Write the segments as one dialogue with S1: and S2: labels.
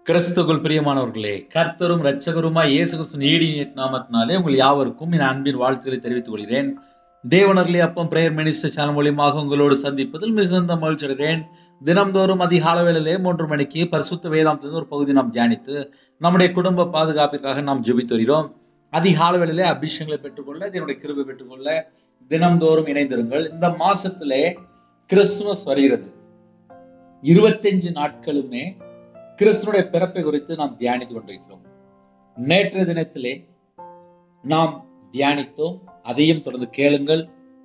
S1: கிறிஸ்துவுக்குள் பிரியமானவர்களே, கர்த்தரும் இரட்சகருமாய் இயேசு கிறிஸ்துவின் ஈடிய நாமத்தினாலே உங்கள் யாவருக்கும் என் அன்பின் வாழ்த்துக்களை தெரிவித்துக் கொள்கிறேன். தேவனர்லி அப்பம் பிரேயர் மினிஸ்டர் சேனல் மூலியமாக உங்களோடு சந்திப்பதில் மிகுந்த மகிழ்ச்சி அடைகிறேன். தினம்தோறும் அதிகாலை வேளையிலே 3 மணிக்கு பரிசுத்த வேதாந்தத்தின் ஒரு பகுதி நாம் தியானித்து நம்முடைய குடும்ப பாதுகாப்பிற்காக நாம் ஜெபித்து வருகிறோம். அதிகாலை வேளையிலே அபிஷேகங்களை பெற்றுக்கொள்ள, இதனுடைய கிருபை பெற்றுக்கொள்ள தினம்தோறும் இணைந்திருங்கள். இந்த மாசத்திலே கிறிஸ்துமஸ் வருகிறது. 25 நாட்களுமே கிறிஸ்துனுடைய பிறப்பை குறித்து நாம் தியானித்துக் கொண்டிருக்கிறோம். நேற்றைய தினத்திலே நாம் தியானித்தோம். அதையும் தொடர்ந்து கேளுங்கள்.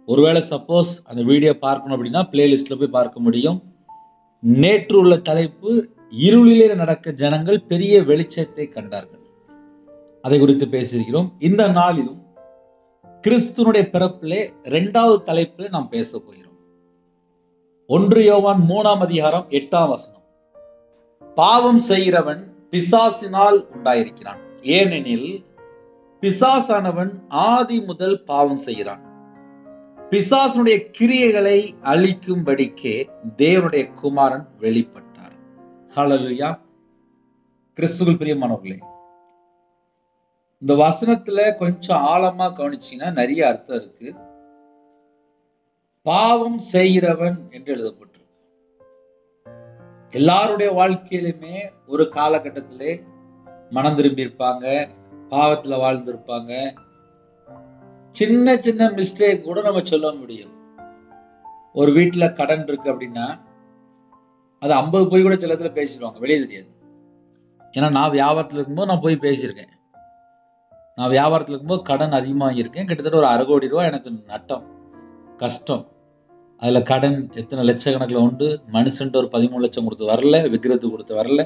S1: ஒருவேளை சப்போஸ் அந்த வீடியோ பார்க்கணும் அப்படின்னா பிளேலிஸ்ட்ல போய் பார்க்க முடியும். நேற்று உள்ள தலைப்பு, இருளிலே நடக்க ஜனங்கள் பெரிய வெளிச்சத்தை கண்டார்கள். அதை குறித்து பேசியிருக்கிறோம். இந்த நாளிலும் கிறிஸ்துனுடைய பிறப்பிலே 2வது தலைப்பில் நாம் பேச போகிறோம். 1 யோவான் 3ஆம் அதிகாரம் 8ஆம் வசனம். பாவம் செய்கிறவன் பிசாசினால் உண்டாயிருக்கிறான், ஏனெனில் பிசாசானவன் ஆதி முதல் பாவம் செய்கிறான். பிசாசனுடைய கிரியைகளை அழிக்கும்படிக்கே தேவனுடைய குமாரன் வெளிப்பட்டார். ஹல்லேலூயா. கிறிஸ்துவுக்குள் பிரியமானவர்களே, இந்த வசனத்துல கொஞ்சம் ஆழமா கவனிச்சீங்கன்னா நிறைய அர்த்தம் இருக்கு. பாவம் செய்கிறவன் என்று எழுதப்பட்டிருக்கு. எல்லாருடைய வாழ்க்கையிலுமே ஒரு காலகட்டத்திலே மனம் திரும்பி இருப்பாங்க, பாவத்துல வாழ்ந்திருப்பாங்க. சின்ன சின்ன மிஸ்டேக் கூட நம்ம சொல்ல முடியும். ஒரு வீட்டுல கடன் இருக்கு அப்படின்னா அது 50 போய் கூட சில இடத்துல பேசிடுவாங்க, வெளியே தெரியாது. ஏன்னா நான் வியாபாரத்துல இருக்கும்போது நான் போய் பேசியிருக்கேன். நான் வியாபாரத்துல இருக்கும்போது கடன் அதிகமாக வாங்கியிருக்கேன். கிட்டத்தட்ட ஒரு 1/2 கோடி ரூபாய் எனக்கு நட்டம், கஷ்டம். அதில் கடன் எத்தனை லட்சக்கணக்கில் உண்டு. மனுஷன்ட்டு ஒரு 13 லட்சம் கொடுத்து வரல, விக்கிரத்துக்கு கொடுத்து வரல,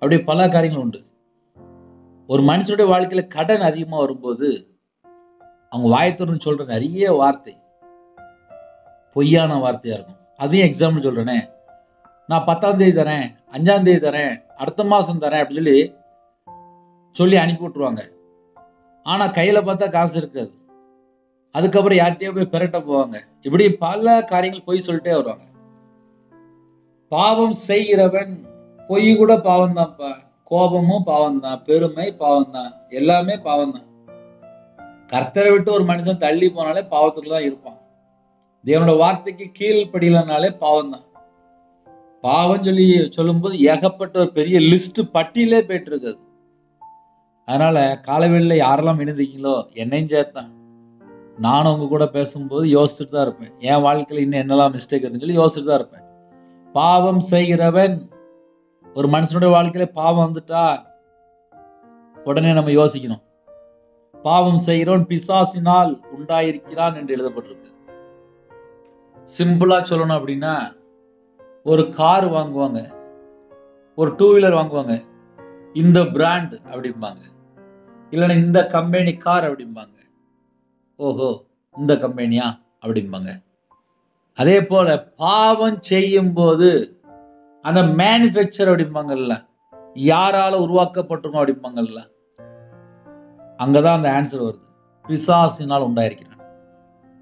S1: அப்படியே பல காரியங்கள் உண்டு. ஒரு மனுஷனுடைய வாழ்க்கையில கடன் அதிகமாக வரும்போது அவங்க வாயத்திறந்து சொல்ற நிறைய வார்த்தை பொய்யான வார்த்தையா இருக்கும். அதையும் எக்ஸாம்பிள் சொல்றேனே, நான் 10ஆம் தேதி தரேன், 5ஆம் தேதி தரேன், அடுத்த மாசம் தரேன் அப்படின்னு சொல்லி அனுப்பி விட்டுருவாங்க. ஆனா கையில பார்த்தா காசு இருக்காது. அதுக்கப்புறம் யார்கிட்டயோ போய் பெரட்ட போவாங்க. இப்படி பல காரியங்கள் பொய் சொல்லிட்டே வருவாங்க. பாவம் செய்கிறவன், பொய் கூட பாவம் தான்ப்பா, கோபமும் பாவம் தான், பெருமை பாவம் தான், எல்லாமே பாவம் தான். கர்த்தரை விட்டு ஒரு மனுஷன் தள்ளி போனாலே பாவத்துக்குள்ள தான் இருப்பான். தேவனோட வார்த்தைக்கு கீழ்ப்படியலனாலே பாவம் தான். பாவம் சொல்லும்போது ஏகப்பட்ட ஒரு பெரிய லிஸ்ட் பட்டியலே போயிட்டு இருக்குது. அதனால காலவெளியில யாரெல்லாம் இணைந்தீங்களோ என்னையும் சேர்த்தான், நானும் உங்க கூட பேசும்போது யோசிச்சுட்டு தான் இருப்பேன். என் வாழ்க்கையில இன்னும் என்னெல்லாம் மிஸ்டேக் இருக்குன்னு சொல்லி யோசிச்சுட்டு தான் இருப்பேன். பாவம் செய்கிறவன், ஒரு மனுஷனுடைய வாழ்க்கையில பாவம் வந்துட்டா உடனே நம்ம யோசிக்கணும். பாவம் செய்கிறவன் பிசாசினால் உண்டாயிருக்கிறான் என்று எழுதப்பட்டிருக்கு. சிம்பிளா சொல்லணும் அப்படின்னா, ஒரு கார் வாங்குவாங்க, ஒரு 2 வீலர் வாங்குவாங்க, இந்த பிராண்ட் அப்படிம்பாங்க, இல்லைன்னா இந்த கம்பெனி கார் அப்படிம்பாங்க. ஓஹோ, இந்த கம்பெனியா அப்படிம்பாங்க. அதே போல பாவம் செய்யும் போது அந்த மேனுஃபேக்சர் அப்படிம்பாங்கல்ல, யாரால உருவாக்கப்பட்டிருக்கோம் அப்படிம்பாங்கல்ல, அங்கதான் அந்த ஆன்சர் வருது. பிசாசினால் உண்டாயிருக்கிறான்.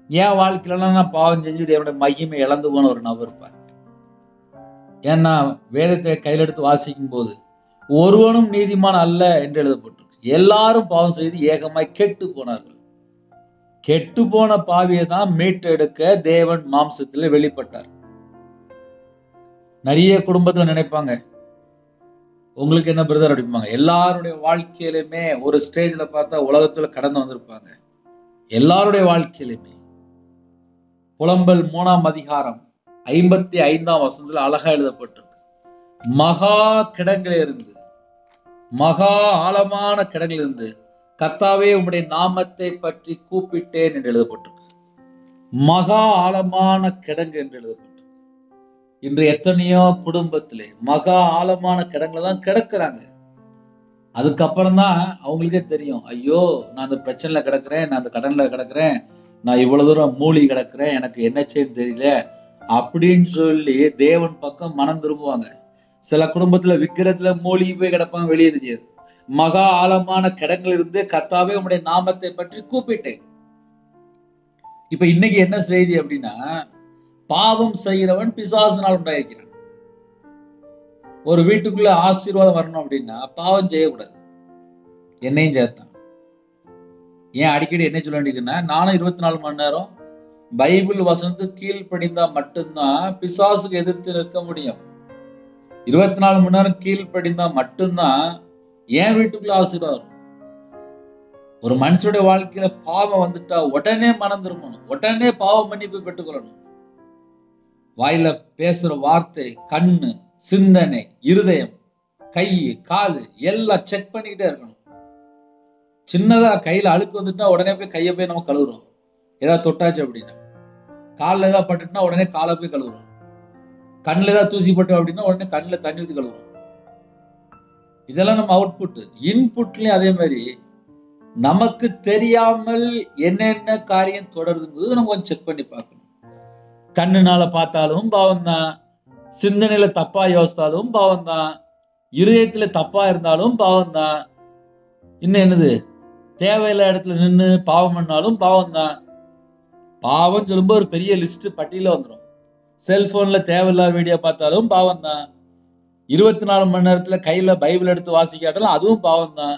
S1: என் வாழ்க்கையில நான் பாவம் செஞ்சு தேவனுடைய மகிமை இழந்து போன ஒரு நபர் இருப்பேன். ஏன்னா வேதத்தை கையில் எடுத்து வாசிக்கும் போது ஒருவனும் நீதிமான் அல்ல என்று எழுதப்பட்டிருக்கு. எல்லாரும் பாவம் செய்து ஏகமாய் கெட்டு போனார்கள். கெட்டு போன பாவியை தான் மீட்டெடுக்க தேவன் மாம்சத்தில் வெளிப்பட்டார். நிறைய குடும்பத்துல நினைப்பாங்க, உங்களுக்கு என்ன பிரதர் அப்படிம்பாங்க. எல்லாருடைய வாழ்க்கையிலுமே ஒரு ஸ்டேஜ்ல பார்த்தா உலகத்துல கடந்து வந்திருப்பாங்க. எல்லாருடைய வாழ்க்கையிலுமே புலம்பல் 3ஆம் அதிகாரம் 55ஆம் வசனத்துல அழகா எழுதப்பட்டிருக்கு. மகா கிடங்கிலிருந்து, மகா ஆழமான கிடங்கிலிருந்து கர்த்தாவே உம்முடைய நாமத்தை பற்றி கூப்பிட்டேன் என்று எழுதப்பட்டிருக்கு. மகா ஆழமான கிடங்கு என்று எழுதப்பட்டிருக்கு. இன்று எத்தனையோ குடும்பத்திலே மகா ஆழமான கிடங்குல தான் கிடக்குறாங்க. அதுக்கப்புறம் தான் அவங்களுக்கே தெரியும், ஐயோ நான் அந்த பிரச்சனையில கிடக்குறேன், நான் அந்த கடன்ல கிடக்குறேன், நான் இவ்வளவு தூரம் மூழ்கி கிடக்குறேன், எனக்கு என்ன செய்யன்னு தெரியல அப்படின்னு சொல்லி தேவன் பக்கம் மனம் திரும்புவாங்க. சில குடும்பத்துல விக்கிரத்துல மூழ்கி போய் கிடப்பாங்க, வெளியே தெரியாது. மகா ஆழமான கிடங்கில் இருந்து கர்த்தாவே உம்முடைய நாமத்தை பற்றி கூப்பிட்டேன். இப்ப இன்னைக்கு என்ன செய்தி அப்படின்னா, பாவம் செய்கிறவன் பிசாசினால் உண்டாயிருக்கிறான். ஒரு வீட்டுக்குள்ள ஆசீர்வாதம் வரணும் அப்படின்னா பாவம் செய்யக்கூடாது. என்னையும் சேர்த்தான். ஏன் அடிக்கடி என்ன சொல்ல வேண்டியதுன்னா, நானும் 24 மணி நேரம் பைபிள் வசனத்துக்கு கீழ்ப்படிந்தா மட்டும்தான் பிசாசுக்கு எதிர்த்து நிற்க முடியும். 24 மணி நேரம் கீழ்ப்படிந்தா மட்டும்தான் என் வீட்டுக்குள்ள ஆசீர்வாதம். ஒரு மனுஷனுடைய வாழ்க்கையில பாவம் வந்துட்டா உடனே மனம் திரும்பணும், உடனே பாவ மன்னிப்பு பெற்றுக்கொள்ளணும். வாயில பேசுற வார்த்தை, கண்ணு, சிந்தனை, இருதயம், கை, காது எல்லாம் செக் பண்ணிக்கிட்டே இருக்கணும். சின்னதா கையில அழுக்கு வந்துட்டா உடனே போய் கையை போய் நம்ம கழுவுறோம். ஏதாவது தொட்டாச்சு அப்படின்னா, காலில் ஏதாவது பட்டுட்டுனா உடனே காலை போய் கழுவுறோம். கண்ணில் ஏதாவது தூசி பட்டோம் அப்படின்னா உடனே கண்ணில் தண்ணி ஊற்றி கழுவுறோம். இதெல்லாம் நம்ம அவுட்புட். இன்புட்லயும் அதே மாதிரி நமக்கு தெரியாமல் என்னென்ன காரியம் தொடருதுங்கிறது நம்ம கொஞ்சம் செக் பண்ணி பார்க்கணும். கண்ணுனால பார்த்தாலும் பாவம் தான், சிந்தனையில தப்பா யோசித்தாலும் பாவம் தான், இருதயத்துல தப்பா இருந்தாலும் பாவம் தான், இன்னும் என்னது தேவையில்ல இடத்துல நின்று பாவம் பண்ணாலும் பாவம் தான். பாவம் சொல்லும்போது ஒரு பெரிய லிஸ்ட் பட்டியல வந்துடும். செல்போன்ல தேவையில்லாத வீடியோ பார்த்தாலும் பாவம் தான். 24 மணி நேரத்துல கையில பைபிள் எடுத்து வாசிக்காட்டாலும் அதுவும் பாவம் தான்.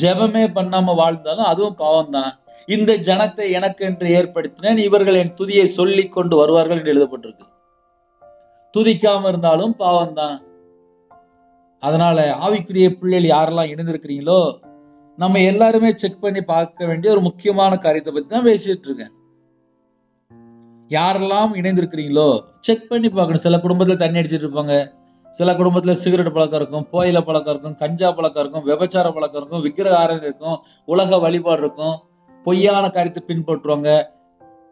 S1: ஜெபமே பண்ணாம வாழ்ந்தாலும் அதுவும் பாவம் தான். இந்த ஜனத்தை எனக்கு என்று ஏற்படுத்தினேன், இவர்கள் என் துதியை சொல்லிக் கொண்டு வருவார்கள் என்று எழுதப்பட்டிருக்கு. துதிக்காம இருந்தாலும் பாவம் தான். அதனால ஆவிக்குரிய பிள்ளைகள் யாரெல்லாம் இணைந்திருக்கிறீங்களோ, நம்ம எல்லாருமே செக் பண்ணி பார்க்க வேண்டிய ஒரு முக்கியமான காரியத்தை பத்தி தான் பேசிட்டு இருக்கேன். யாரெல்லாம் இணைந்திருக்கிறீங்களோ செக் பண்ணி பார்க்கணும். சில குடும்பத்துல தண்ணி அடிச்சிட்டு இருப்பாங்க, சில குடும்பத்துல சிகரெட் பழக்கம் இருக்கும், புகையில பழக்கம் இருக்கும், கஞ்சா பழக்கம் இருக்கும், விபச்சார பழக்கம் இருக்கும், விக்கிரக ஆராதனை இருக்கும், உலக வழிபாடு இருக்கும், பொய்யான காரியத்தை பின்பற்றுவாங்க.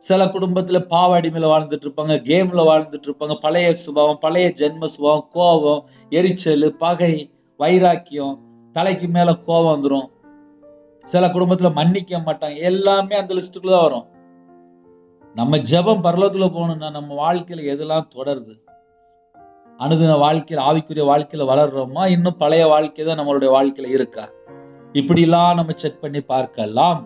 S1: சில குடும்பத்துல பாவ அடிமையில வாழ்ந்துட்டு இருப்பாங்க, கேம்ல வாழ்ந்துட்டு இருப்பாங்க, பழைய சுபாவம், பழைய ஜென்ம சுபாவம், கோபம், எரிச்சல், பகை, வைராக்கியம், தலைக்கு மேல கோபம் வந்துடும். சில குடும்பத்துல மன்னிக்க மாட்டாங்க. எல்லாமே அந்த லிஸ்டுக்குள்ள தான் வரும். நம்ம ஜெபம் பரலோகத்துல போகணும்னா நம்ம வாழ்க்கையில எதெல்லாம் தொடருது, அனுதின வாழ்க்கையில ஆவிக்குரிய வாழ்க்கையில வளர்றோமா, இன்னும் பழைய வாழ்க்கை தான் நம்மளுடைய வாழ்க்கையில இருக்கா, இப்படிலாம் நம்ம செக் பண்ணி பார்க்கலாம்.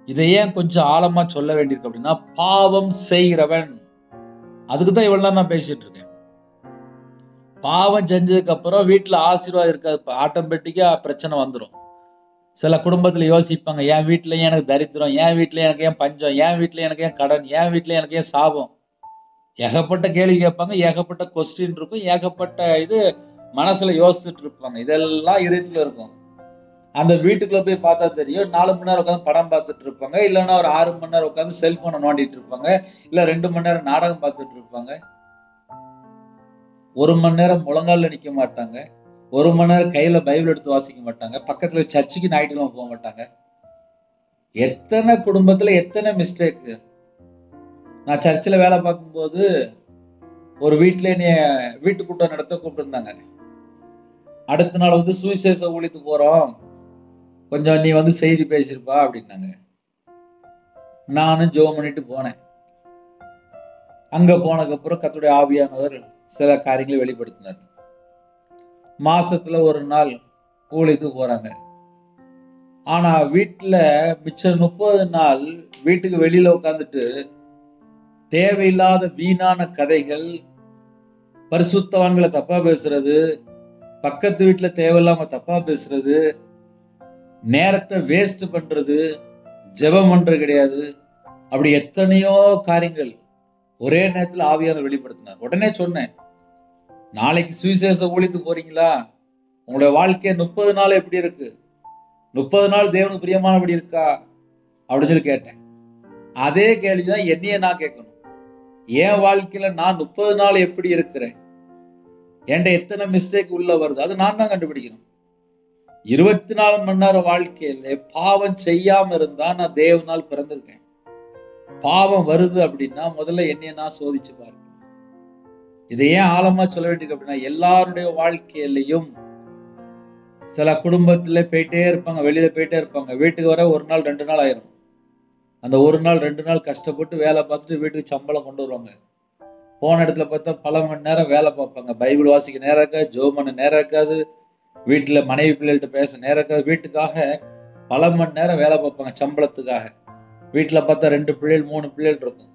S1: இதை ஏன் கொஞ்சம் ஆழமா சொல்ல வேண்டியிருக்கு அப்படின்னா, பாவம் செய்கிறவன், அதுக்குதான் இவ்வளவு நேரம் நான் பேசிட்டு இருக்கேன். பாவம் செஞ்சதுக்கு அப்புறம் வீட்டுல ஆசீர்வாதம் இருக்காது, ஆட்டோமேட்டிக்கா பிரச்சனை வந்துடும். சில குடும்பத்துல யோசிப்பாங்க, என் வீட்டுலயும் எனக்கு தரித்திரம், என் வீட்டுல எனக்கு ஏன் பஞ்சம், என் வீட்டுல எனக்கு ஏன் கடன், என் வீட்டுல எனக்கு ஏன் சாபம், ஏகப்பட்ட கேள்வி கேட்பாங்க, ஏகப்பட்ட கொஸ்டின் இருக்கும், ஏகப்பட்ட இது மனசுல யோசிச்சுட்டு இருப்பாங்க. இதெல்லாம் இதயத்துல இருக்கும். அந்த வீட்டுக்குள்ள போய் பார்த்தா தெரியும், 4 மணி நேரம் உட்காந்து படம் பார்த்துட்டு இருப்பாங்க, இல்லைன்னா ஒரு 6 மணி நேரம் உட்காந்து செல்போனை நோண்டிட்டு இருப்பாங்க, இல்ல 2 மணி நேரம் நாடகம் பார்த்துட்டு இருப்பாங்க. 1 மணி நேரம் முழங்கால நிக்க மாட்டாங்க, 1 மணி நேரம் கையில பைபிள் எடுத்து வாசிக்க மாட்டாங்க, பக்கத்துல சர்ச்சுக்கு ஞாயிற்றுக்கிழமை போக மாட்டாங்க. எத்தனை குடும்பத்துல எத்தனை மிஸ்டேக். நான் சர்ச்சில் வேலை பார்க்கும்போது ஒரு வீட்டுல என்னைய வீட்டு கூட்டம் நடத்த கூப்பிட்டுருந்தாங்க. அடுத்த நாள் வந்து சுவிசேஷ ஊழியத்துக்கு போறோம், கொஞ்சம் நீ வந்து செய்தி பேசிருப்பா அப்படின்னாங்க. நானும் ஜெபம் பண்ணிட்டு போனேன். அங்க போனதுக்கு அப்புறம் கர்த்தருடைய ஆவியானவர் சில காரியங்களை வெளிப்படுத்தினார். மாசத்துல ஒரு நாள் ஊழியத்துக்கு போறாங்க. ஆனா வீட்டுல மிச்சம் 30 நாள் வீட்டுக்கு வெளியில உட்காந்துட்டு தேவையில்லாத வீணான கதைகள், பரிசுத்தவான்களை தப்பா பேசுறது, பக்கத்து வீட்டுல தேவையில்லாம தப்பா பேசுறது, நேரத்தை வேஸ்ட் பண்றது, ஜெபம் பண்றது கிடையாது, அப்படி எத்தனையோ காரியங்கள் ஒரே நேரத்தில் ஆவியானவர் வெளிப்படுத்தினார். உடனே சொன்னேன், நாளைக்கு சுவிசேஷ ஊழியத்துக்கு போறீங்களா, உங்களுடைய வாழ்க்கை 30 நாள் எப்படி இருக்கு, 30 நாள் தேவனுக்கு பிரியமானபடி இருக்கா அப்படின்னு சொல்லி கேட்டேன். அதே கேள்விதான் என்னையே நான் கேட்கணும். என் வாழ்க்கையில நான் 30 நாள் எப்படி இருக்கிறேன், என்கிட்ட எத்தனை மிஸ்டேக் உள்ள வருது, அது நான் தான் கண்டுபிடிக்கணும். 24 மணி நேரம் வாழ்க்கையில பாவம் செய்யாம இருந்தா நான் தேவனால் பிறந்திருக்கேன். பாவம் வருது அப்படின்னா முதல்ல என்னைய நான் சோதிச்சு பாருங்க. இதை ஏன் ஆழமா சொல்ல வேண்டியது அப்படின்னா, எல்லாருடைய வாழ்க்கையிலையும் சில குடும்பத்துல போயிட்டே இருப்பாங்க, வெளியில போயிட்டே இருப்பாங்க, வீட்டுக்கு வர 1 நாள் 2 நாள் ஆயிரும். அந்த 1 நாள் 2 நாள் கஷ்டப்பட்டு வேலை பார்த்துட்டு வீட்டுக்கு சம்பளம் கொண்டு வருவாங்க. போன இடத்துல பார்த்தா பல மணி நேரம் வேலை பார்ப்பாங்க, பைபிள் வாசிக்க நேரம் இருக்காது, ஜெபம் பண்ண நேரம் இருக்காது, வீட்டுல மனைவி பிள்ளைகள்கிட்ட பேச நேரம் இருக்காது, வீட்டுக்காக பல மணி நேரம் வேலை பார்ப்பாங்க சம்பளத்துக்காக. வீட்டுல பார்த்தா 2 பிள்ளைகள் 3 பிள்ளைகள் இருக்கும்.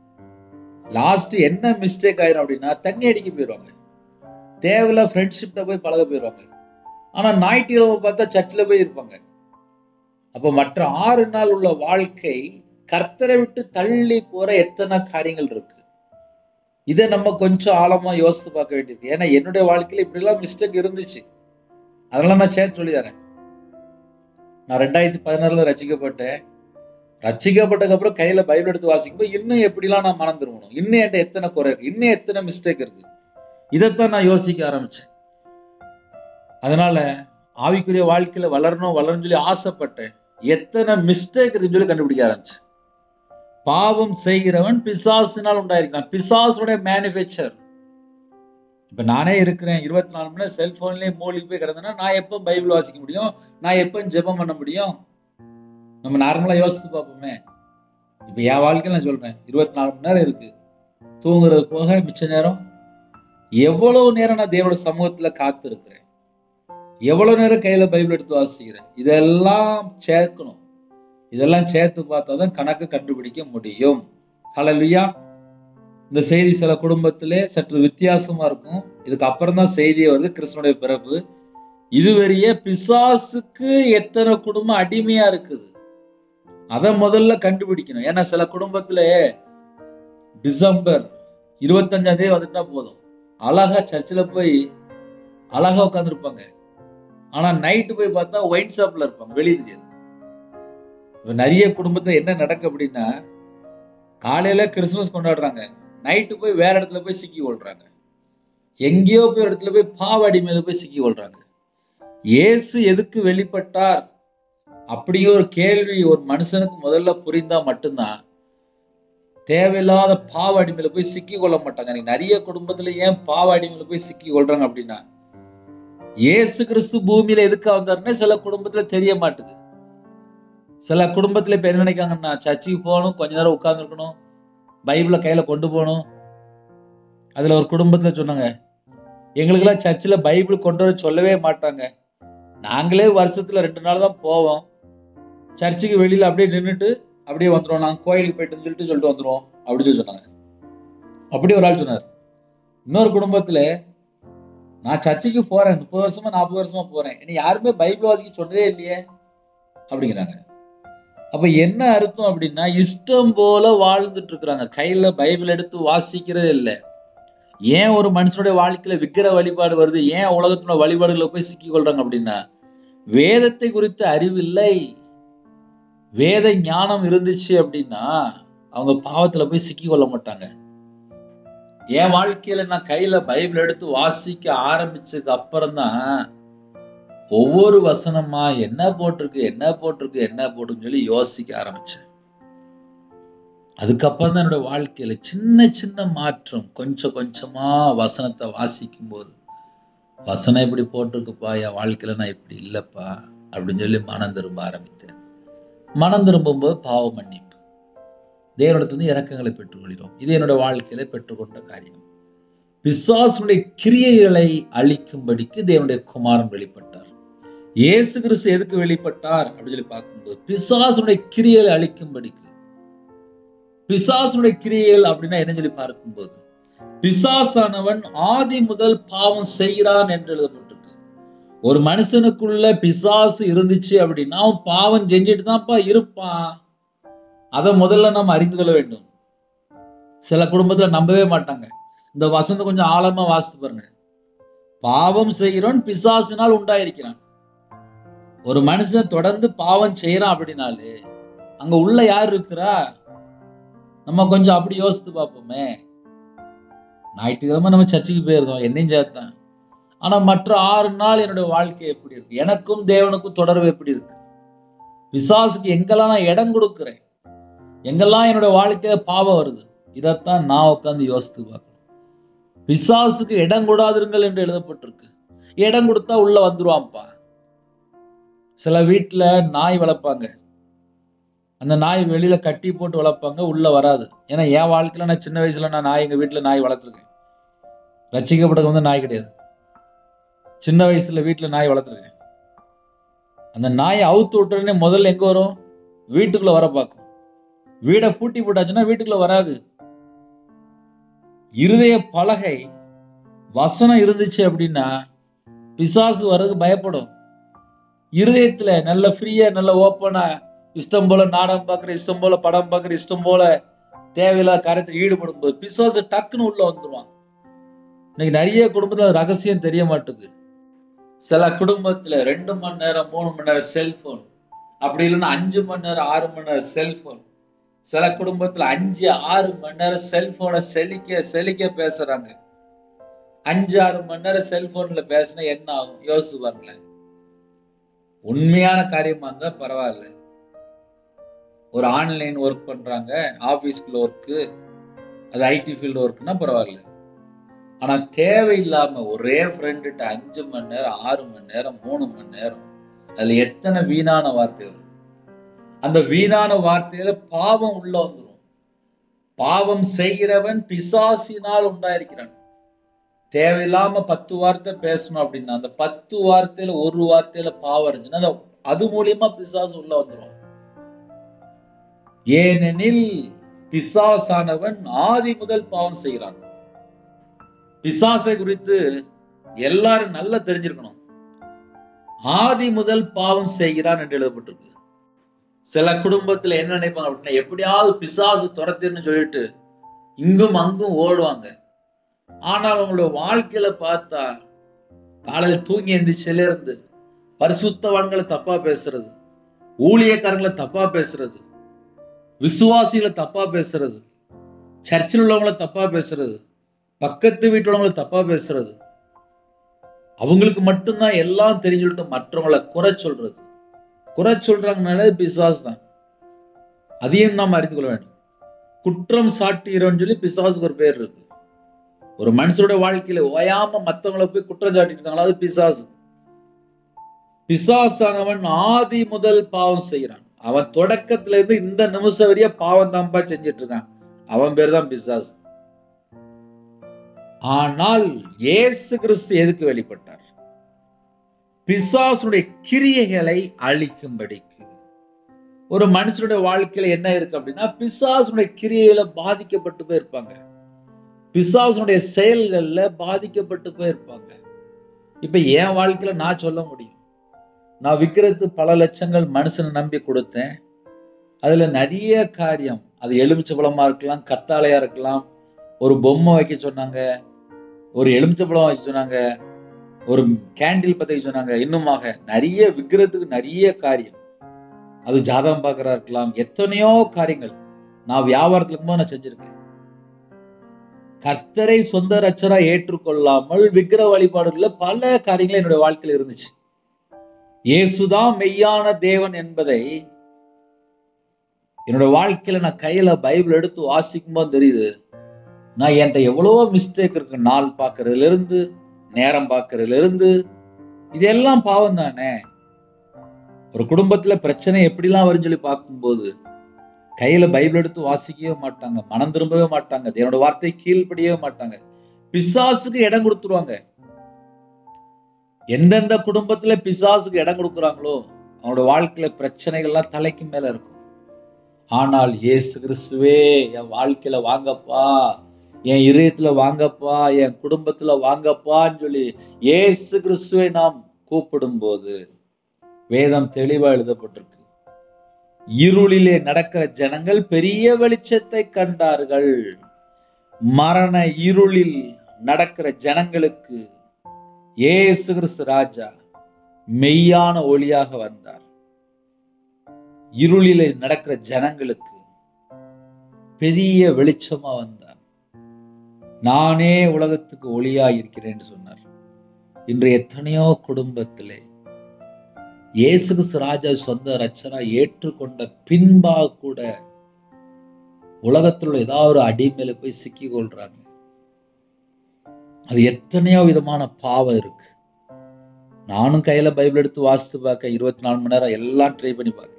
S1: லாஸ்ட் என்ன மிஸ்டேக் ஆயிரும் அப்படின்னா, தண்ணி அடிக்க போயிடுவாங்க. தேவையில்ல ஃப்ரெண்ட்ஷிப்ல போய் பழக போயிடுவாங்க. ஆனா ஞாயிற்றுக்கிழமை பார்த்தா சர்ச்சில் போய் இருப்பாங்க. அப்ப மற்ற 6 நாள் உள்ள வாழ்க்கை கர்த்தரை விட்டு தள்ளி போற எத்தனை காரியங்கள் இருக்கு. இதை நம்ம கொஞ்சம் ஆழமா யோசித்து பார்க்க வேண்டியிருக்கு. ஏன்னா என்னுடைய வாழ்க்கையில இப்படிலாம் மிஸ்டேக் இருந்துச்சு. அதெல்லாம் நான் சேர்த்து சொல்லி தரேன். நான் 2016 ரட்சிக்கப்பட்டேன். ரட்சிக்கப்பட்டதுக்கு அப்புறம் கையில பைபிள் எடுத்து வாசிக்கும்போது இன்னும் எப்படிலாம் நான் மனம் திரும்பணும், இன்னும் என்கிட்ட எத்தனை குறை இருக்கு, இன்னும் எத்தனை மிஸ்டேக் இருக்கு, இதைத்தான் நான் யோசிக்க ஆரம்பிச்சேன். அதனால ஆவிக்குரிய வாழ்க்கையில வளரணும் சொல்லி ஆசைப்பட்டேன். எத்தனை மிஸ்டேக் இருக்குன்னு சொல்லி கண்டுபிடிக்க ஆரம்பிச்சேன். பாவம் செய்கிறவன் பிசாசினால் உண்டாயிருக்கான். பிசாசுடைய மேனுஃபேக்சர். இப்ப நானே இருக்கிறேன், 24 மணி நேரம் செல்போன்லயே மூழ்கி போய் கிடந்தேன்னா நான் எப்போ பைபிள் வாசிக்க முடியும், நான் எப்போ ஜெபம் பண்ண முடியும்? நம்ம நார்மலா யோசித்து பார்ப்போமே. இப்ப என் வாழ்க்கையில நான் சொல்றேன், 24 மணி நேரம் இருக்கு. தூங்குறது போக மிச்ச நேரம் எவ்வளவு நேரம் நான் தேவனுடைய சமூகத்துல காத்து இருக்கிறேன், எவ்வளவு நேரம் கையில பைபிள் எடுத்து வாசிக்கிறேன், இதெல்லாம் சேர்க்கணும். இதெல்லாம் சேர்த்து பார்த்தாதான் கணக்கு கண்டுபிடிக்க முடியும். ஹல்லேலூயா. இந்த செய்தி சில குடும்பத்திலே சற்று வித்தியாசமா இருக்கும். இதுக்கு அப்புறம் தான் செய்தியே வருது, கிறிஸ்துவனுடைய பிறப்பு. இதுவரையே பிசாசுக்கு எத்தனை குடும்பம் அடிமையா இருக்குது, அதை முதல்ல கண்டுபிடிக்கணும். ஏன்னா சில குடும்பத்துல டிசம்பர் 25ஆம் தேதி வந்துட்டா போதும், அழகா சர்ச்சில் போய் அழகா உட்காந்துருப்பாங்க. ஆனா நைட்டு போய் பார்த்தா ஒயின் ஷாப்ல இருப்பாங்க, வெளியே தெரியாது. நிறைய குடும்பத்துல என்ன நடக்கு அப்படின்னா, காலையில கிறிஸ்துமஸ் கொண்டாடுறாங்க, நைட்டு போய் வேற இடத்துல போய் சிக்கி கொள்றாங்க. எங்கேயோ போய் இடத்துல போய் பாவாடி மேல போய் சிக்கி கொள்றாங்க. இயேசு எதுக்கு வெளிப்பட்டார் அப்படிங்கிற ஒரு கேள்வி ஒரு மனுஷனுக்கு முதல்ல புரிந்தா மட்டும்தான் தேவையில்லாத பாவாடி மேல போய் சிக்கி கொள்ள மாட்டாங்க. நிறைய குடும்பத்துல ஏன் பாவாடி மேல போய் சிக்கி கொள்றாங்க அப்படின்னா, இயேசு கிறிஸ்து பூமியில எதுக்கு வந்தாருன்னு சில குடும்பத்துல தெரிய மாட்டுது. சில குடும்பத்துல இப்ப என்ன நினைக்காங்கன்னா, சர்ச்சுக்கு போகணும், கொஞ்ச நேரம் உட்கார்ந்து இருக்கணும், பைபிளை கையில கொண்டு போகணும். அதுல ஒரு குடும்பத்துல சொன்னாங்க, எங்களுக்கெல்லாம் சர்ச்சில் பைபிள் கொண்டு வர சொல்லவே மாட்டாங்க, நாங்களே வருஷத்துல 2 நாள் தான் போவோம், சர்ச்சுக்கு வெளியில அப்படியே நின்றுட்டு அப்படியே வந்துடுவோம், நாங்க கோயிலுக்கு போயிட்டு சொல்லிட்டு வந்துடுவோம் அப்படின்னு சொல்லி சொன்னாங்க. அப்படி ஒரு ஆள் சொன்னார். இன்னொரு குடும்பத்துல, நான் சர்ச்சுக்கு போறேன், 30 வருஷமா 40 வருஷமா போறேன், இனி யாருமே பைபிள் வாசிக்க சொன்னதே இல்லையே அப்படிங்கிறாங்க. அப்ப என்ன அர்த்தம் அப்படின்னா, இஷ்டம் போல வாழ்ந்துட்டு இருக்கிறாங்க, கையில பைபிள் எடுத்து வாசிக்கிறதே இல்லை. ஏன் ஒரு மனுஷனுடைய வாழ்க்கையில விக்கிர வழிபாடு வருது, ஏன் உலகத்தினுடைய வழிபாடுகளை போய் சிக்கி கொள்றாங்க அப்படின்னா, வேதத்தை குறித்த அறிவு இல்லை. வேத ஞானம் இருந்துச்சு அப்படின்னா அவங்க பாவத்துல போய் சிக்கி கொள்ள மாட்டாங்க. என் வாழ்க்கையில நான் கையில பைபிள் எடுத்து வாசிக்க ஆரம்பிச்சதுக்கு அப்புறம் தான் ஒவ்வொரு வசனமா என்ன போட்டிருக்கு சொல்லி யோசிக்க ஆரம்பிச்சேன். அதுக்கப்புறம் தான் என்னோட வாழ்க்கையில சின்ன சின்ன மாற்றம். கொஞ்சம் கொஞ்சமா வசனத்தை வாசிக்கும் போது, வசனம் இப்படி போட்டிருக்குப்பா, என் வாழ்க்கையில நான் இப்படி இல்லப்பா அப்படின்னு சொல்லி மனம் திரும்ப ஆரம்பித்தேன். மனம் திரும்பும் போது பாவ மன்னிப்பு, தேவனிடத்திலிருந்து இரக்கங்களை பெற்றுக்கொள்கிறோம். இது என்னோட வாழ்க்கையில பெற்றுக்கொண்ட காரியம். பிசாசுடைய கிரியைகளை அழிக்கும்படிக்கு தேவனுடைய குமாரன் வெளிப்பட்டார். இயேசு கிறிஸ்து எதுக்கு வெளிப்பட்டார் அப்படின்னு சொல்லி பார்க்கும்போது, பிசாசுடைய கிரியைகளை அழிக்கும்படிக்கு. பிசாசுடைய கிரியைகள் அப்படின்னா என்ன சொல்லி பார்க்கும்போது, பிசாசானவன் ஆதி முதல் பாவம் செய்கிறான் என்று எழுதப்பட்டிருக்கு. ஒரு மனுஷனுக்குள்ள பிசாசு இருந்துச்சு அப்படின்னா அவன் பாவம் செஞ்சுட்டு தான்ப்பா இருப்பான். அதை முதல்ல நம்ம அறிந்து கொள்ள வேண்டும். சில குடும்பத்துல நம்பவே மாட்டாங்க. இந்த வசனம் கொஞ்சம் ஆழமா வாசித்து பாருங்க. பாவம் செய்கிறவன் பிசாசினால் உண்டாயிருக்கிறான். ஒரு மனுஷன் தொடர்ந்து பாவம் செய்யறான் அப்படின்னாலே அங்க உள்ள யார் இருக்கிறா? நம்ம கொஞ்சம் அப்படி யோசித்து பார்ப்போமே. ஞாயிற்றுக்கிழமை நம்ம சர்ச்சுக்கு போயிருந்தோம், என்னையும் சேர்த்தான். ஆனா மற்ற 6 நாள் என்னுடைய வாழ்க்கை எப்படி இருக்கு, எனக்கும் தேவனுக்கும் தொடர்பு எப்படி இருக்கு, பிசாசுக்கு எங்கெல்லாம் நான் இடம் கொடுக்கிறேன், எங்கெல்லாம் என்னோட வாழ்க்கையில பாவம் வருது, இதைத்தான் நான் உட்காந்து யோசித்து பார்க்கணும். பிசாசுக்கு இடம் கொடாதிருங்கள் என்று எழுதப்பட்டிருக்கு. இடம் கொடுத்தா உள்ள வந்துருவான்ப்பா. சில வீட்டுல நாய் வளர்ப்பாங்க, அந்த நாய் வெளியில கட்டி போட்டு வளர்ப்பாங்க, உள்ள வராது. ஏன்னா என் வாழ்க்கையில நான் சின்ன வயசுல நான் எங்க வீட்டுல நாய் வளர்த்துருக்கேன். ரட்சிக்கப்பட்டது வந்து நாய் கிடையாது, சின்ன வயசுல வீட்டுல நாய் வளர்த்துருக்கேன். அந்த நாயை அவுத்து விட்டுறனே முதல்ல எங்க வரும்? வீட்டுக்குள்ள வர பார்க்கும். வீடை பூட்டி போட்டாச்சுன்னா வீட்டுக்குள்ள வராது. இருதய பலகை வசனம் இருந்துச்சு அப்படின்னா பிசாசு வர்றதுக்கு பயப்படும். இருதயத்துல நல்ல ஃப்ரீயா நல்ல ஓப்பனா இஷ்டம் போல நாடகம் பார்க்குற, இஷ்டம் போல படம் பார்க்குற, இஷ்டம் போல தேவையில்லாத காரியத்தில் ஈடுபடும் போது பிசாசு டக்குன்னு உள்ள வந்துருவான். இன்னைக்கு நிறைய குடும்பத்துல ரகசியம் தெரிய மாட்டுது. சில குடும்பத்துல 2 மணி நேரம் 3 மணி நேரம் செல்போன், அப்படி இல்லைன்னா 5 மணி நேரம் 6 மணி நேரம் செல்போன். சில குடும்பத்துல 5 6 மணி நேரம் செல்போனை செழிக்க செழிக்க பேசுறாங்க. 5 6 மணி நேரம் செல்போன்ல பேசினா என்ன ஆகும் யோசிச்சு பாருங்களேன். உண்மையான காரியமா இருந்தா பரவாயில்ல. ஒரு ஆன்லைன் ஒர்க் பண்றாங்க, ஆபீஸ்க்குள்ள ஒர்க்கு, அது ஐடி ஃபீல்டு ஒர்க்னா பரவாயில்ல. ஆனா தேவையில்லாம ஒரே ஃப்ரெண்டுகிட்ட 5 மணி நேரம் 6 மணி நேரம் 3 மணி நேரம், அதுல எத்தனை வீணான வார்த்தைகள். அந்த வீணான வார்த்தையில பாவம் உள்ள வந்துடும். பாவம் செய்கிறவன் பிசாசினால் உண்டாயிருக்கிறான். தேவையில்லாம 10 வார்த்தை பேசணும் அப்படின்னா அந்த 10 வார்த்தையில ஒரு வார்த்தையில பாவம் இருந்துச்சுன்னா அது மூலியமா பிசாசு உள்ள வந்துடும். ஏனெனில் பிசாசானவன் ஆதி முதல் பாவம் செய்கிறான். பிசாசை குறித்து எல்லாரும் நல்லா தெரிஞ்சிருக்கணும். ஆதி முதல் பாவம் செய்கிறான் என்று எழுதப்பட்டிருக்கு. சில குடும்பத்துல என்ன நினைப்பாங்க அப்படின்னா, எப்படியாவது பிசாசு துரத்தின்னு சொல்லிட்டு இங்கும் அங்கும் ஓடுவாங்க. ஆனால் அவங்களோட வாழ்க்கையில பார்த்தா காலையில தூங்கி எந்திரிச்சில இருந்து பரிசுத்தவான்களை தப்பா பேசுறது, ஊழியக்காரங்களை தப்பா பேசுறது, விசுவாசிகளை தப்பா பேசுறது, சர்ச்சில் உள்ளவங்களை தப்பா பேசுறது, பக்கத்து வீட்டு உள்ளவங்களை தப்பா பேசுறது, அவங்களுக்கு மட்டும்தான் எல்லாம் தெரிஞ்சுட்டு மற்றவங்களை குறை சொல்றது. குறை சொல்றாங்கனால பிசாசு தான். அதையும் நாம் அறிந்து கொள்ள வேண்டும். குற்றம் சாட்டுகிறோன்னு சொல்லி பிசாசுக்கு ஒரு பேர் இருக்கு. ஒரு மனுஷனோட வாழ்க்கையில ஓயாம மற்றவங்களை போய் குற்றம் சாட்டிட்டு இருக்காங்களா, அது பிசாசு. பிசாசானவன் ஆதி முதல் பாவம் செய்யறான். அவன் தொடக்கத்துல இருந்து இந்த நிமிஷம் வரைய பாவம் தான்பா செஞ்சிட்டு இருக்கான். அவன் பேர் தான் பிசாசு. ஆனால் இயேசு கிறிஸ்து எதுக்கு வெளிப்பட்டார்? பிசாசுடைய கிரியைகளை அழிக்கும்படிக்கு. ஒரு மனுஷனுடைய வாழ்க்கையில என்ன இருக்கு அப்படின்னா, பிசாசுடைய கிரியையில பாதிக்கப்பட்டு போயிருப்பாங்க, பிசாசுடைய செயல்கள்ல பாதிக்கப்பட்டு போயிருப்பாங்க. இப்ப என் வாழ்க்கையில நான் சொல்ல முடியும், நான் விற்கிறது பல லட்சங்கள் மனுஷனை நம்பி கொடுத்தேன். அதுல நிறைய காரியம், அது எலுமிச்சபழமா இருக்கலாம், கத்தாழையா இருக்கலாம், ஒரு பொம்மை வைக்க சொன்னாங்க, ஒரு எலுமிச்சபழம் வைக்க சொன்னாங்க, ஒரு கேண்டில் பத்த வைக்க சொன்னாங்க, இன்னுமாக நிறைய விற்கிறதுக்கு நிறைய காரியம். அது ஜாதகம் பார்க்கறா இருக்கலாம், எத்தனையோ காரியங்கள் நான் வியாபாரத்துல இருக்கும்போது நான் செஞ்சிருக்கேன். கர்த்தரை சொந்த ரட்சரா ஏற்றுக்கொள்ளாமல் விக்கிர வழிபாடுகள்ல பல காரியங்கள் என்னுடைய வாழ்க்கையில இருந்துச்சு. இயேசுதான் மெய்யான தேவன் என்பதை என்னோட வாழ்க்கையில நான் கையில பைபிள் எடுத்து வாசிக்கும் போது தெரியுது. நான் என்கிட்ட எவ்வளவோ மிஸ்டேக் இருக்கு. நாள் பார்க்கறதுல இருந்து, நேரம் பார்க்கறதுல இருந்து, இதெல்லாம் பாவம் தானே. ஒரு குடும்பத்துல பிரச்சனை எப்படிலாம் வரும்னு சொல்லி பார்க்கும்போது கையில பைபிள் எடுத்து வாசிக்கவே மாட்டாங்க, மனம் திரும்பவே மாட்டாங்க, தேவனோட வார்த்தை கீழ்ப்படியவே மாட்டாங்க, பிசாசுக்கு இடம் கொடுத்துருவாங்க. எந்தெந்த குடும்பத்துல பிசாசுக்கு இடம் கொடுக்குறாங்களோ அவனோட வாழ்க்கையில பிரச்சனைகள்லாம் தலைக்கு மேல இருக்கும். ஆனால் இயேசு கிறிஸ்துவே என் வாழ்க்கையில வாங்கப்பா, என் இதயத்துல வாங்கப்பா, என் குடும்பத்துல வாங்கப்பான்னு சொல்லி இயேசு கிறிஸ்துவை நாம் கூப்பிடும் போது வேதம் தெளிவா எழுதப்பட்டிருக்கு. இருளிலே நடக்கிற ஜனங்கள் பெரிய வெளிச்சத்தை கண்டார்கள். மரண இருளில் நடக்கிற ஜனங்களுக்கு இயேசு கிறிஸ்து ராஜா மெய்யான ஒளியாக வந்தார். இருளிலே நடக்கிற ஜனங்களுக்கு பெரிய வெளிச்சமா வந்தார். நானே உலகத்துக்கு ஒளியா இருக்கிறேன்னு சொன்னார். இன்று எத்தனையோ குடும்பத்திலே இயேசு கிறிஸ்து ராஜா சொந்த ரட்சரா ஏற்றுக்கொண்ட பின்பா கூட உலகத்தில் உள்ள ஏதாவது ஒரு அடிமையில போய் சிக்கி கொள்றாங்க. அது எத்தனையோ விதமான பாவம் இருக்கு. நானும் கையில பைபிள் எடுத்து வாசித்து பார்க்க 24 மணி நேரம் எல்லாம் ட்ரை பண்ணி பார்க்க.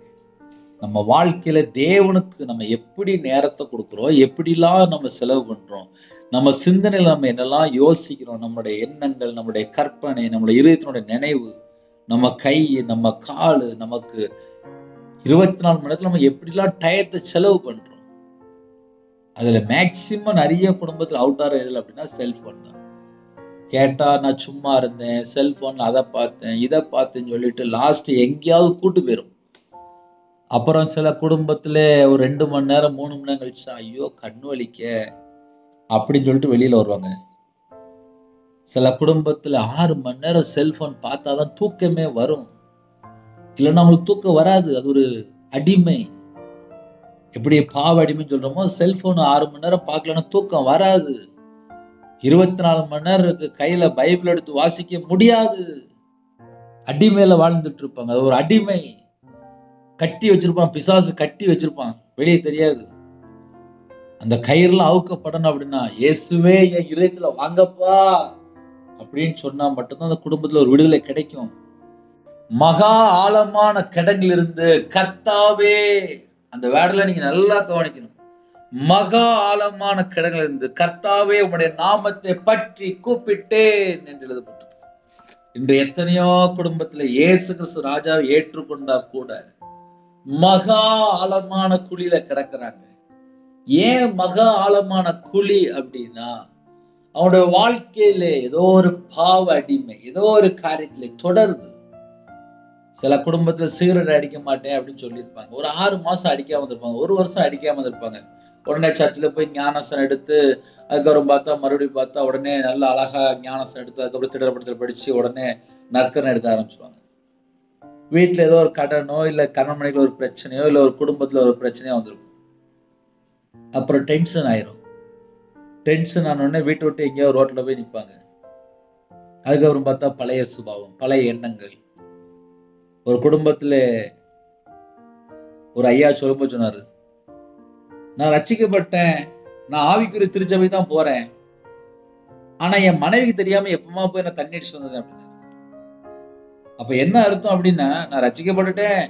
S1: நம்ம வாழ்க்கையில தேவனுக்கு நம்ம எப்படி நேரத்தை கொடுக்குறோம், எப்படிலாம் நம்ம செலவு பண்றோம், நம்ம சிந்தனையில நம்ம என்னெல்லாம் யோசிக்கிறோம், நம்மளுடைய எண்ணங்கள், நம்மளுடைய கற்பனை, நம்மளுடைய இதயத்தினுடைய நினைவு, நம்ம கை, நம்ம காலு, நமக்கு 24 மணி நேரத்துல நம்ம எப்படிலாம் டயத்தை செலவு பண்றோம். அதுல மேக்சிமம் நிறைய குடும்பத்தில் அவுட் ஆகிற எதில் அப்படின்னா செல்போன் தான். கேட்டா நான் சும்மா இருந்தேன், செல்போன்ல அதை பார்த்தேன் இதை பார்த்தேன்னு சொல்லிட்டு லாஸ்ட் எங்கேயாவது கூட்டு போயிடும். அப்புறம் சில குடும்பத்துல ஒரு 2 மணி நேரம் 3 மணி நேரம் கழிச்சு ஐயோ கண்ணு வலிக்க அப்படின்னு சொல்லிட்டு வெளியில வருவாங்க. சில குடும்பத்துல 6 மணி நேரம் செல்போன் பார்த்தாதான் தூக்கமே வரும். இல்லைன்னா அவங்களுக்கு தூக்கம் வராது. அது ஒரு அடிமை. எப்படி பாவ அடிமைன்னு சொல்றோமோ, செல்போன் 6 மணி நேரம் பார்க்கலன்னா தூக்கம் வராது. 24 மணி நேரம் இருக்கு கையில பைபிள் எடுத்து வாசிக்க முடியாது. அடிமையில வாழ்ந்துட்டு இருப்பாங்க. அது ஒரு அடிமை. கட்டி வச்சிருப்பான், பிசாசு கட்டி வச்சிருப்பான், வெளியே தெரியாது. அந்த கயிறுலாம் அவுக்கப்படணும் அப்படின்னா, இயேசுவே என் இதயத்துல வாங்கப்பா அப்படின்னு சொன்னா மட்டும்தான் அந்த குடும்பத்துல ஒரு விடுதலை கிடைக்கும். மகா ஆழமான கிடங்கிலிருந்து கர்த்தாவே, அந்த வேர்ட்ல நீங்க நல்லா கவனிக்கணும். மகா ஆழமான கிடங்கிலிருந்து கர்த்தாவே உம்முடைய நாமத்தை பற்றி கூப்பிட்டேன் என்று எழுதப்பட்டது. இன்று எத்தனையோ குடும்பத்துல இயேசு கிறிஸ்து ராஜாவை ஏற்றுக்கொண்டா கூட மகா ஆழமான குழியில கிடக்குறாங்க. ஏன் மகா ஆழமான குழி அப்படின்னா, அவனுடைய வாழ்க்கையில ஏதோ ஒரு பாவ அடிமை ஏதோ ஒரு காரியத்துல தொடருது. சில குடும்பத்துல சிகரெட் அடிக்க மாட்டேன் அப்படின்னு சொல்லியிருப்பாங்க. ஒரு 6 மாசம் அடிக்காம இருந்திருப்பாங்க, 1 வருஷம் அடிக்காம இருந்திருப்பாங்க. உடனே சர்ச்சில் போய் ஞானசனம் எடுத்து, அதுக்கப்புறம் பார்த்தா மறுபடியும் பார்த்தா உடனே நல்லா அழகா ஞானசனம் எடுத்து, அதுக்கப்புறம் திடப்படத்தில் படிச்சு உடனே நற்கரணை எடுக்க ஆரம்பிச்சுருவாங்க. வீட்டுல ஏதோ ஒரு கடனோ இல்ல கணவன் மனைவில ஒரு பிரச்சனையோ இல்ல ஒரு குடும்பத்துல ஒரு பிரச்சனையோ வந்திருக்கும். அப்புறம் டென்ஷன் ஆயிரும். டென்ஷன் ஆன உடனே வீட்டை விட்டு எங்கேயோ ரோட்ல போய் நிற்பாங்க. அதுக்கப்புறம் பார்த்தா பழைய சுபாவம், பழைய எண்ணங்கள். ஒரு குடும்பத்துல ஒரு ஐயா சொல்லும்போது சொன்னாரு, நான் ரட்சிக்கப்பட்டேன், நான் ஆவிக்குரிய திருச்சபை தான் போறேன், ஆனா என் மனைவிக்கு தெரியாம எப்பமா போய் நான் தண்ணி அடிச்சுட்டு வந்தேன் அப்படின்னு. அப்ப என்ன அர்த்தம் அப்படின்னா, நான் ரட்சிக்கப்பட்டுட்டேன்,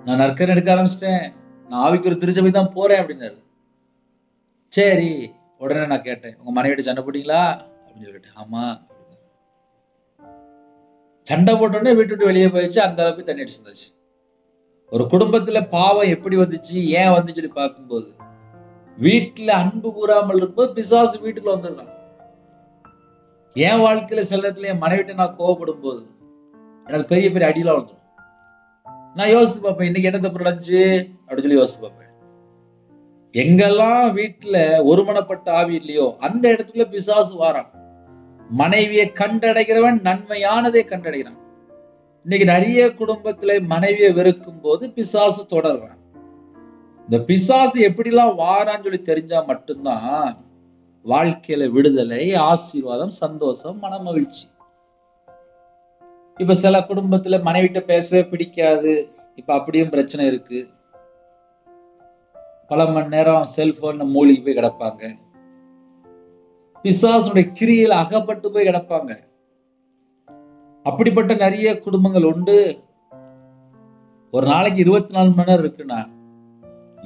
S1: நான் நற்கரணை எடுக்க ஆரம்பிச்சிட்டேன், நான் ஆவிக்குரிய திருச்சபை தான் போறேன் அப்படின்னாரு. சரி, உடனே நான் கேட்டேன், உங்க மனைவிட்ட சண்டை போட்டீங்களா அப்படின்னு சொல்லிட்டு. ஆமா. சண்டை போட்டோடனே வீட்டு விட்டு வெளியே போயிடுச்சு, அந்த அளவுக்கு தண்ணி அடிச்சு வந்தாச்சு. ஒரு குடும்பத்துல பாவம் எப்படி வந்துச்சு, ஏன் வந்துச்சு சொல்லி பார்க்கும்போது, வீட்டுல அன்பு கூறாமல் இருக்கும்போது பிசாசு வீட்டுக்குள்ள வந்துடுறான். என் வாழ்க்கையில சில இடத்துல என் மனைவிட்ட நான் கோவப்படும் போது எனக்கு பெரிய பெரிய அடியெல்லாம் வந்துடும். நான் யோசிச்சு பார்ப்பேன், இன்னைக்கு என்ன தப்பு நடந்துச்சு அப்படின்னு சொல்லி யோசிச்சு பார்ப்பேன். எங்கெல்லாம் வீட்டுல ஒருமனப்பட்ட ஆவி இல்லையோ அந்த இடத்துல பிசாசு வாரான். மனைவியை கண்டடைகிறவன் நன்மையானதை கண்டடைகிறான். இன்னைக்கு நிறைய குடும்பத்துல மனைவியை வெறுக்கும் போது பிசாசு தொடர்றான். இந்த பிசாசு எப்படிலாம் வாரான்னு சொல்லி தெரிஞ்சா மட்டும்தான் வாழ்க்கையில விடுதலை, ஆசீர்வாதம், சந்தோஷம், மன மகிழ்ச்சி. இப்ப சில குடும்பத்துல மனைவிட்ட பேசவே பிடிக்காது. இப்ப அப்படியும் பிரச்சனை இருக்கு. பல மணி நேரம் செல்போன்ல மூழ்கி போய் கிடப்பாங்க. பிசாசுடைய கிரியில அகப்பட்டு போய் கிடப்பாங்க. அப்படிப்பட்ட நிறைய குடும்பங்கள் உண்டு. ஒரு நாளைக்கு 24 மணி நேரம் இருக்குன்னா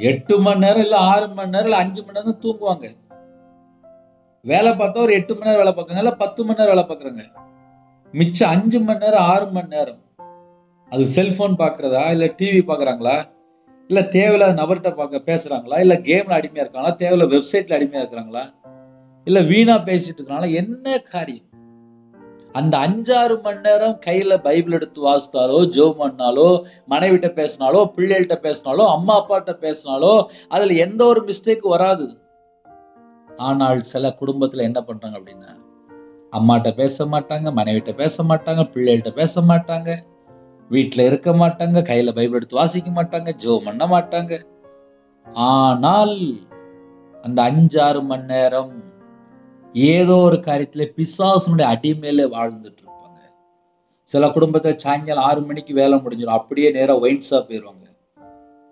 S1: 8 மணி நேரம் இல்ல 6 மணி நேரம் இல்ல 5 மணி நேரம் தூங்குவாங்க. வேலை பார்த்தா ஒரு 8 மணி நேரம் வேலை பார்க்கறாங்க, இல்ல 10 மணி நேரம் வேலை பார்க்கறாங்க. மிச்சம் 5 மணி நேரம் 6 மணி நேரம் அது செல்போன் பாக்குறதா, இல்ல டிவி பாக்குறாங்களா, இல்ல தேவையில்லாத நபர்கிட்ட பேசுறாங்களா, இல்ல கேம்ல அடிமையா இருக்காங்களா, தேவையில்ல வெப்சைட்ல அடிமையா இருக்கிறாங்களா, இல்ல வீணா பேசிட்டு இருக்காங்களா, என்ன காரியம்? அந்த 5-6 மணி நேரம் கையில பைபிள் எடுத்து வாசித்தாலோ, ஜெபம் பண்ணாலோ, மனைவிட்ட பேசினாலோ, பிள்ளைகள்கிட்ட பேசினாலோ, அம்மா அப்பாட்ட பேசினாலோ அதுல எந்த ஒரு மிஸ்டேக் வராது. ஆனால் சில குடும்பத்துல என்ன பண்றாங்க அப்படின்னா, அம்மாட்ட பேச மாட்டாங்க, மனைவிட்ட பேச மாட்டாங்க, பிள்ளைகள்கிட்ட பேச மாட்டாங்க, வீட்டுல இருக்க மாட்டாங்க, கையில பைபிள் எடுத்து வாசிக்க மாட்டாங்க, ஜெபம் பண்ண மாட்டாங்க. ஆனால் அந்த 5-6 மணி நேரம் ஏதோ ஒரு காரியத்துல பிசாசுனுடைய அடிமையில வாழ்ந்துட்டு இருப்பாங்க. சில குடும்பத்துல சாயங்காலம் 6 மணிக்கு வேலை முடிஞ்சிடும், அப்படியே நேரா ஒயின் ஷாப் போயிருவாங்க.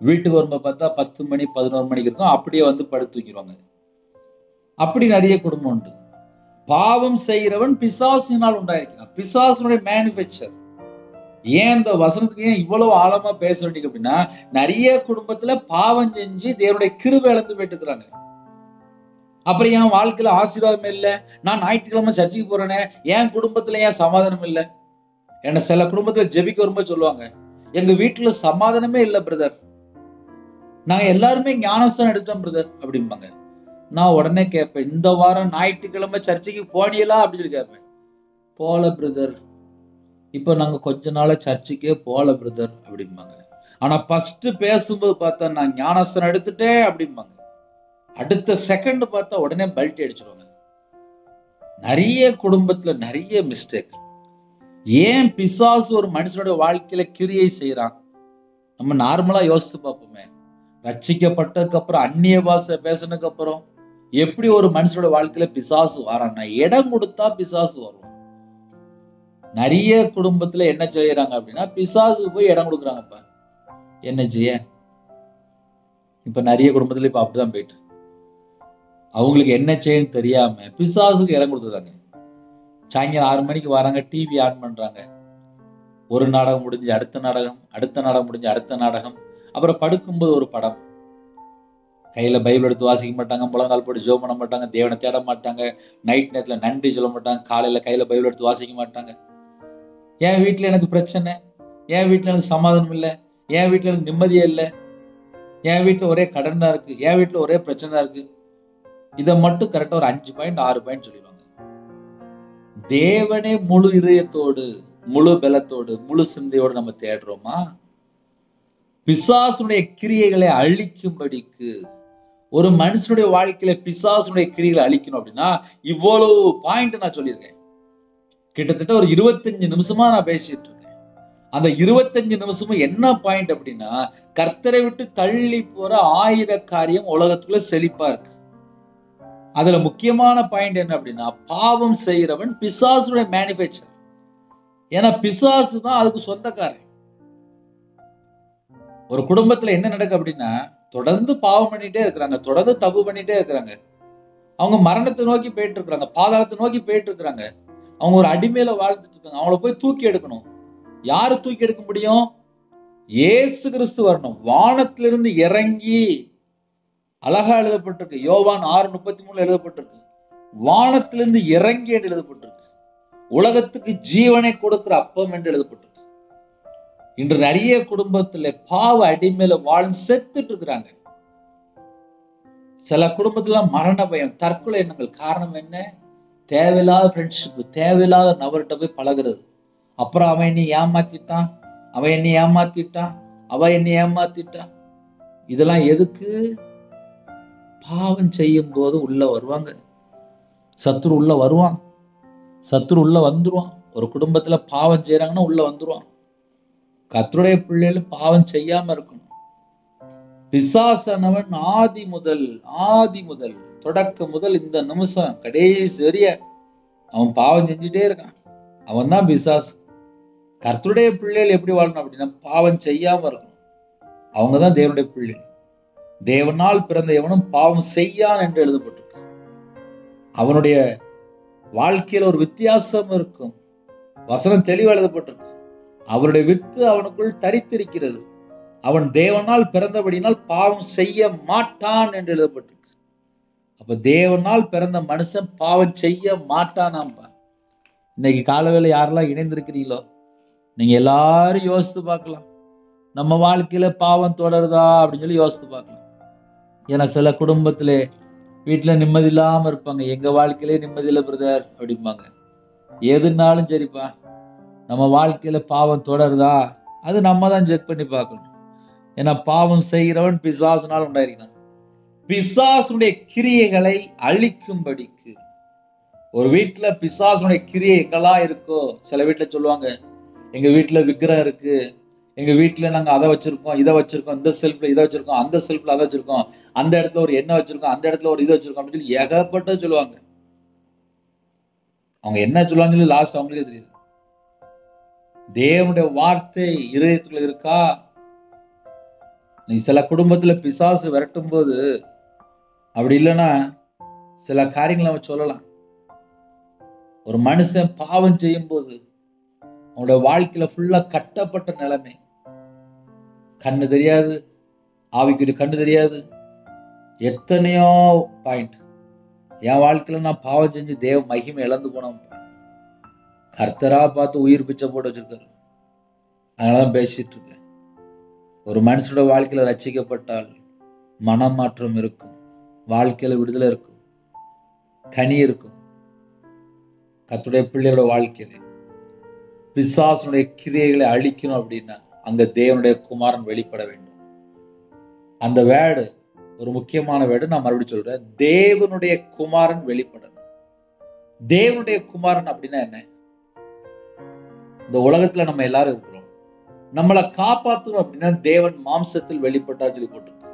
S1: வீட்டுக்கு வரும்போது பார்த்தா 10 மணி 11 மணிக்கு இருக்கும், அப்படியே வந்து படுத்து தூக்கிடுவாங்க. அப்படி நிறைய குடும்பம் உண்டு. பாவம் செய்கிறவன் பிசாசினால் உண்டாயிருக்கிறான். பிசாசுனுடைய மேனுஃபேக்சர். ஏன் இந்த வசனத்துக்கு ஏன் இவ்வளவு ஆழமா பேச வேண்டியது அப்படின்னா, நிறைய குடும்பத்துல பாவம் செஞ்சு தேவனுடைய கிருபை இழந்து போயிட்டுக்கிறாங்க. அப்புறம் என் வாழ்க்கையில ஆசீர்வாதம் இல்லை, நான் ஞாயிற்றுக்கிழமை சர்ச்சைக்கு போறேனே, என் குடும்பத்துல ஏன் சமாதானம் இல்லை? என்ன சில குடும்பத்துல ஜெபிக்க வரும்போது சொல்லுவாங்க, எங்க வீட்டுல சமாதானமே இல்லை பிரதர், நாங்க எல்லாருமே ஞானஸ்தானம் எடுத்தோம் பிரதர் அப்படிம்பாங்க. நான் உடனே கேட்பேன், இந்த வாரம் ஞாயிற்றுக்கிழமை சர்ச்சுக்கு போனீங்களா அப்படின்னு சொல்லி கேட்பேன். போல பிரதர், இப்போ நாங்க கொஞ்ச நாள சர்ச்சுக்கே போல பிரதர் அப்படிம்பாங்க. ஆனா ஃபர்ஸ்ட் பேசும்போது பார்த்தா நான் ஞானஸ்தானம் எடுத்துட்டேன் அப்படிம்பாங்க. அடுத்த செகண்ட் பார்த்தா உடனே பல்ட்டி அடிச்சிருவாங்க. நிறைய குடும்பத்துல நிறைய மிஸ்டேக். ஏன் பிசாசு ஒரு மனுஷனுடைய வாழ்க்கையில கிரியை செய்யறான்? நம்ம நார்மலா யோசித்து பார்ப்போமே. ரட்சிக்கப்பட்டதுக்கு அப்புறம் அந்நிய பாஷை பேசினதுக்கு அப்புறம் எப்படி ஒரு மனுஷனோட வாழ்க்கையில பிசாசு வரான்னா, இடம் கொடுத்தா பிசாசு வரும். நிறைய குடும்பத்துல என்ன செய்யறாங்க அப்படின்னா, பிசாசுக்கு போய் இடம் கொடுக்குறாங்கப்பா. என்ன செய்ய? இப்ப நிறைய குடும்பத்துல இப்ப அப்படிதான் போயிட்டு, அவங்களுக்கு என்ன செய்யன்னு தெரியாம பிசாசுக்கு இடம் கொடுத்துருக்காங்க. சாயங்காலம் 6 மணிக்கு வராங்க, டிவி ஆன் பண்றாங்க. ஒரு நாடகம் முடிஞ்சு அடுத்த நாடகம், அடுத்த நாடகம் முடிஞ்சு அடுத்த நாடகம், அப்புறம் படுக்கும்போது ஒரு படம். கையில பைபிள் எடுத்து வாசிக்க மாட்டாங்க, முழங்கால் போட்டு ஜெபம் பண்ண மாட்டாங்க, தேவனை தேட மாட்டாங்க, நைட் நேரத்துல நன்றி சொல்ல மாட்டாங்க, காலையில கையில பைபிள் எடுத்து வாசிக்க மாட்டாங்க. என் வீட்டுல எனக்கு பிரச்சனை, என் வீட்டுல எனக்கு சமாதானம் இல்லை, என் வீட்டுல எனக்கு நிம்மதியே இல்லை, என் வீட்டுல ஒரே கடன் தான் இருக்கு, என் வீட்டுல ஒரே பிரச்சனை தான் இருக்கு. இதை மட்டும் கரெக்டா ஒரு 5 பாயிண்ட் 6 பாயிண்ட் சொல்லிடுவாங்க. தேவனே முழு இதயத்தோடு, முழு பலத்தோடு, முழு சிந்தையோடு நம்ம தேடுறோமா? பிசாசுடைய கிரியைகளை அழிக்கும்படிக்கு ஒரு மனுஷனுடைய வாழ்க்கையில பிசாசுடைய கிரியைகளை அழிக்கணும் அப்படின்னா இவ்வளவு பாயிண்ட் நான் சொல்லியிருக்கேன். கிட்டத்தட்ட ஒரு 25 நிமிஷமா நான் பேசிட்டு இருக்கேன். அந்த 25 நிமிஷமும் என்ன பாயிண்ட் அப்படின்னா, கர்த்தரை விட்டு தள்ளி போற 1000 காரியம் உலகத்துக்குள்ள செழிப்பா இருக்கு. அதுல முக்கியமான பாயிண்ட் என்ன அப்படின்னா, பாவம் செய்கிறவன் பிசாசுடைய மேனுஃபேக்சர். ஏன்னா பிசாசு தான் அதுக்கு சொந்தக்காரன். ஒரு குடும்பத்துல என்ன நடக்கு அப்படின்னா, தொடர்ந்து பாவம் பண்ணிட்டே இருக்கிறாங்க, தொடர்ந்து தப்பு பண்ணிட்டே இருக்கிறாங்க. அவங்க மரணத்தை நோக்கி போயிட்டு இருக்கிறாங்க, பாதாளத்தை நோக்கி போயிட்டு இருக்கிறாங்க. அவங்க ஒரு அடிமையில வாழ்ந்துட்டு இருக்காங்க. அவங்கள போய் தூக்கி எடுக்கணும். யாரு தூக்கி எடுக்க முடியும்? இயேசு கிறிஸ்து வரணும். வானத்திலிருந்து இறங்கி, அழகா எழுதப்பட்டிருக்கு, யோவான் 6:33 எழுதப்பட்டிருக்கு, வானத்திலிருந்து இறங்கி என்று எழுதப்பட்டிருக்கு. உலகத்துக்கு ஜீவனை கொடுக்கிற அப்பம் என்று எழுதப்பட்டிருக்கு. இன்று நிறைய குடும்பத்துல பாவ அடிமையில வாழ்ந்து செத்துட்டு இருக்கிறாங்க. சில குடும்பத்துல மரண பயம், தற்கொலை எண்ணங்கள். காரணம் என்ன? தேவையில்லாத ஃப்ரெண்ட்ஷிப், தேவையில்லாத நபர்கிட்ட போய் பழகுறது. அப்புறம் அவன் என்னை ஏமாத்திட்டான், அவன் என்னை ஏமாத்திட்டான், அவ என்னை ஏமாத்திட்டான். இதெல்லாம் எதுக்கு? பாவம் செய்யும் போது உள்ள வருவாங்க, சத்துரு உள்ள வருவான், சத்துரு உள்ள வந்துருவான். ஒரு குடும்பத்துல பாவம் செய்யறாங்கன்னா உள்ள வந்துருவான். கர்த்தருடைய பிள்ளைகள் பாவம் செய்யாம இருக்கணும். பிசாசானவன் ஆதி முதல் தொடக்கம் முதல் இந்த நிமிஷம் கடைசி வரைய அவன் பாவம் செஞ்சுட்டே இருக்கான். அவன் தான் பிசாசு. கர்த்தருடைய பிள்ளைகள் எப்படி வாழணும் அப்படின்னா, பாவம் செய்யாம இருக்கணும். அவங்கதான் தேவனுடைய பிள்ளைகள். தேவனால் பிறந்த எவனும் பாவம் செய்யான் என்று எழுதப்பட்டிருக்கு. அவனுடைய வாழ்க்கையில ஒரு வித்தியாசம் இருக்கும். வசனம் தெளிவா எழுதப்பட்டிருக்கு. அவருடைய வித்து அவனுக்குள் தரித்திருக்கிறது. அவன் தேவனால் பிறந்தபடினால் பாவம் செய்ய மாட்டான் என்று எழுதப்பட்டிருக்கு. அப்ப தேவனால் பிறந்த மனுஷன் பாவம் செய்ய மாட்டானாம்பா. இன்னைக்கு காலவேளை யாரெல்லாம் இணைந்திருக்கிறீங்களோ, நீங்க எல்லாரும் யோசித்து பார்க்கலாம், நம்ம வாழ்க்கையில பாவம் தொடருதா அப்படின்னு சொல்லி யோசித்து பார்க்கலாம். ஏன்னா சில குடும்பத்திலே வீட்டுல நிம்மதி இல்லாம இருப்பாங்க. எங்க வாழ்க்கையிலே நிம்மதி இல்லை பிரதர் அப்படிம்பாங்க. எதுனாலும் சரிப்பா, நம்ம வாழ்க்கையில பாவம் தொடருதா, அது நம்ம தான் செக் பண்ணி பார்க்கணும். ஏன்னா பாவம் செய்கிறவன் பிசாசுனால் உண்டாயிருக்கிறான். பிசாசுடைய கிரியைகளை அழிக்கும்படிக்கு ஒரு வீட்டுல பிசாசுடைய கிரியை எங்கெல்லாம் இருக்கோ, சில வீட்டுல சொல்லுவாங்க, எங்க வீட்டுல விக்கிரகம் இருக்கு, எங்க வீட்டுல நாங்க அதை வச்சிருக்கோம், இதை வச்சிருக்கோம், இந்த செல்ஃப்ல இதை வச்சிருக்கோம், அந்த செல்ஃப்ல அதை வச்சிருக்கோம், அந்த இடத்துல ஒரு எண்ணெய் வச்சிருக்கோம், அந்த இடத்துல ஒரு இது வச்சிருக்கோம் அப்படின்னு சொல்லி ஏகப்பட்ட சொல்லுவாங்க. அவங்க என்ன சொல்லுவாங்க சொல்லி லாஸ்ட் அவங்களுக்கே தெரியுது. தேவனுடைய வார்த்தை இதயத்துல இருக்கா? நீ சில குடும்பத்துல பிசாசு விரட்டும் போது அப்படி இல்லைன்னா சில காரியங்களை அவன் சொல்லலாம். ஒரு மனுஷன் பாவம் செய்யும் போது அவனோட வாழ்க்கையில ஃபுல்லா கட்டப்பட்ட நிலைமை. கண்ணு தெரியாது, ஆவிக்குரிய கண்ணு தெரியாது, எத்தனையோ பாயிண்ட். என் வாழ்க்கையில நான் பாவம் செஞ்சு தேவ மகிமை இழந்து போனோம். கர்த்தரா பார்த்து உயிர் பிச்சை போட்டு வச்சிருக்காரு. அதனாலதான் பேசிட்டு இருக்கேன். ஒரு மனுஷனோட வாழ்க்கையில ரட்சிக்கப்பட்டால் மனமாற்றம் இருக்கும், வாழ்க்கையில விடுதலை இருக்கும், கனி இருக்கும். கர்த்தருடைய பிள்ளையோட வாழ்க்கையில பிசாசுடைய கிரியைகளை அழிக்கணும் அப்படின்னா அங்க தேவனுடைய குமாரன் வெளிப்பட வேண்டும். அந்த வேர்டு ஒரு முக்கியமான வேர்டு. நான் மறுபடியும் சொல்றேன், தேவனுடைய குமாரன் வெளிப்படணும். தேவனுடைய குமாரன் அப்படின்னா என்ன? இந்த உலகத்துல நம்ம எல்லாரும் இருக்கிறோம். நம்மளை காப்பாற்றணும் அப்படின்னா தேவன் மாம்சத்தில் வெளிப்பட்டார் சொல்லி போட்டிருக்கு.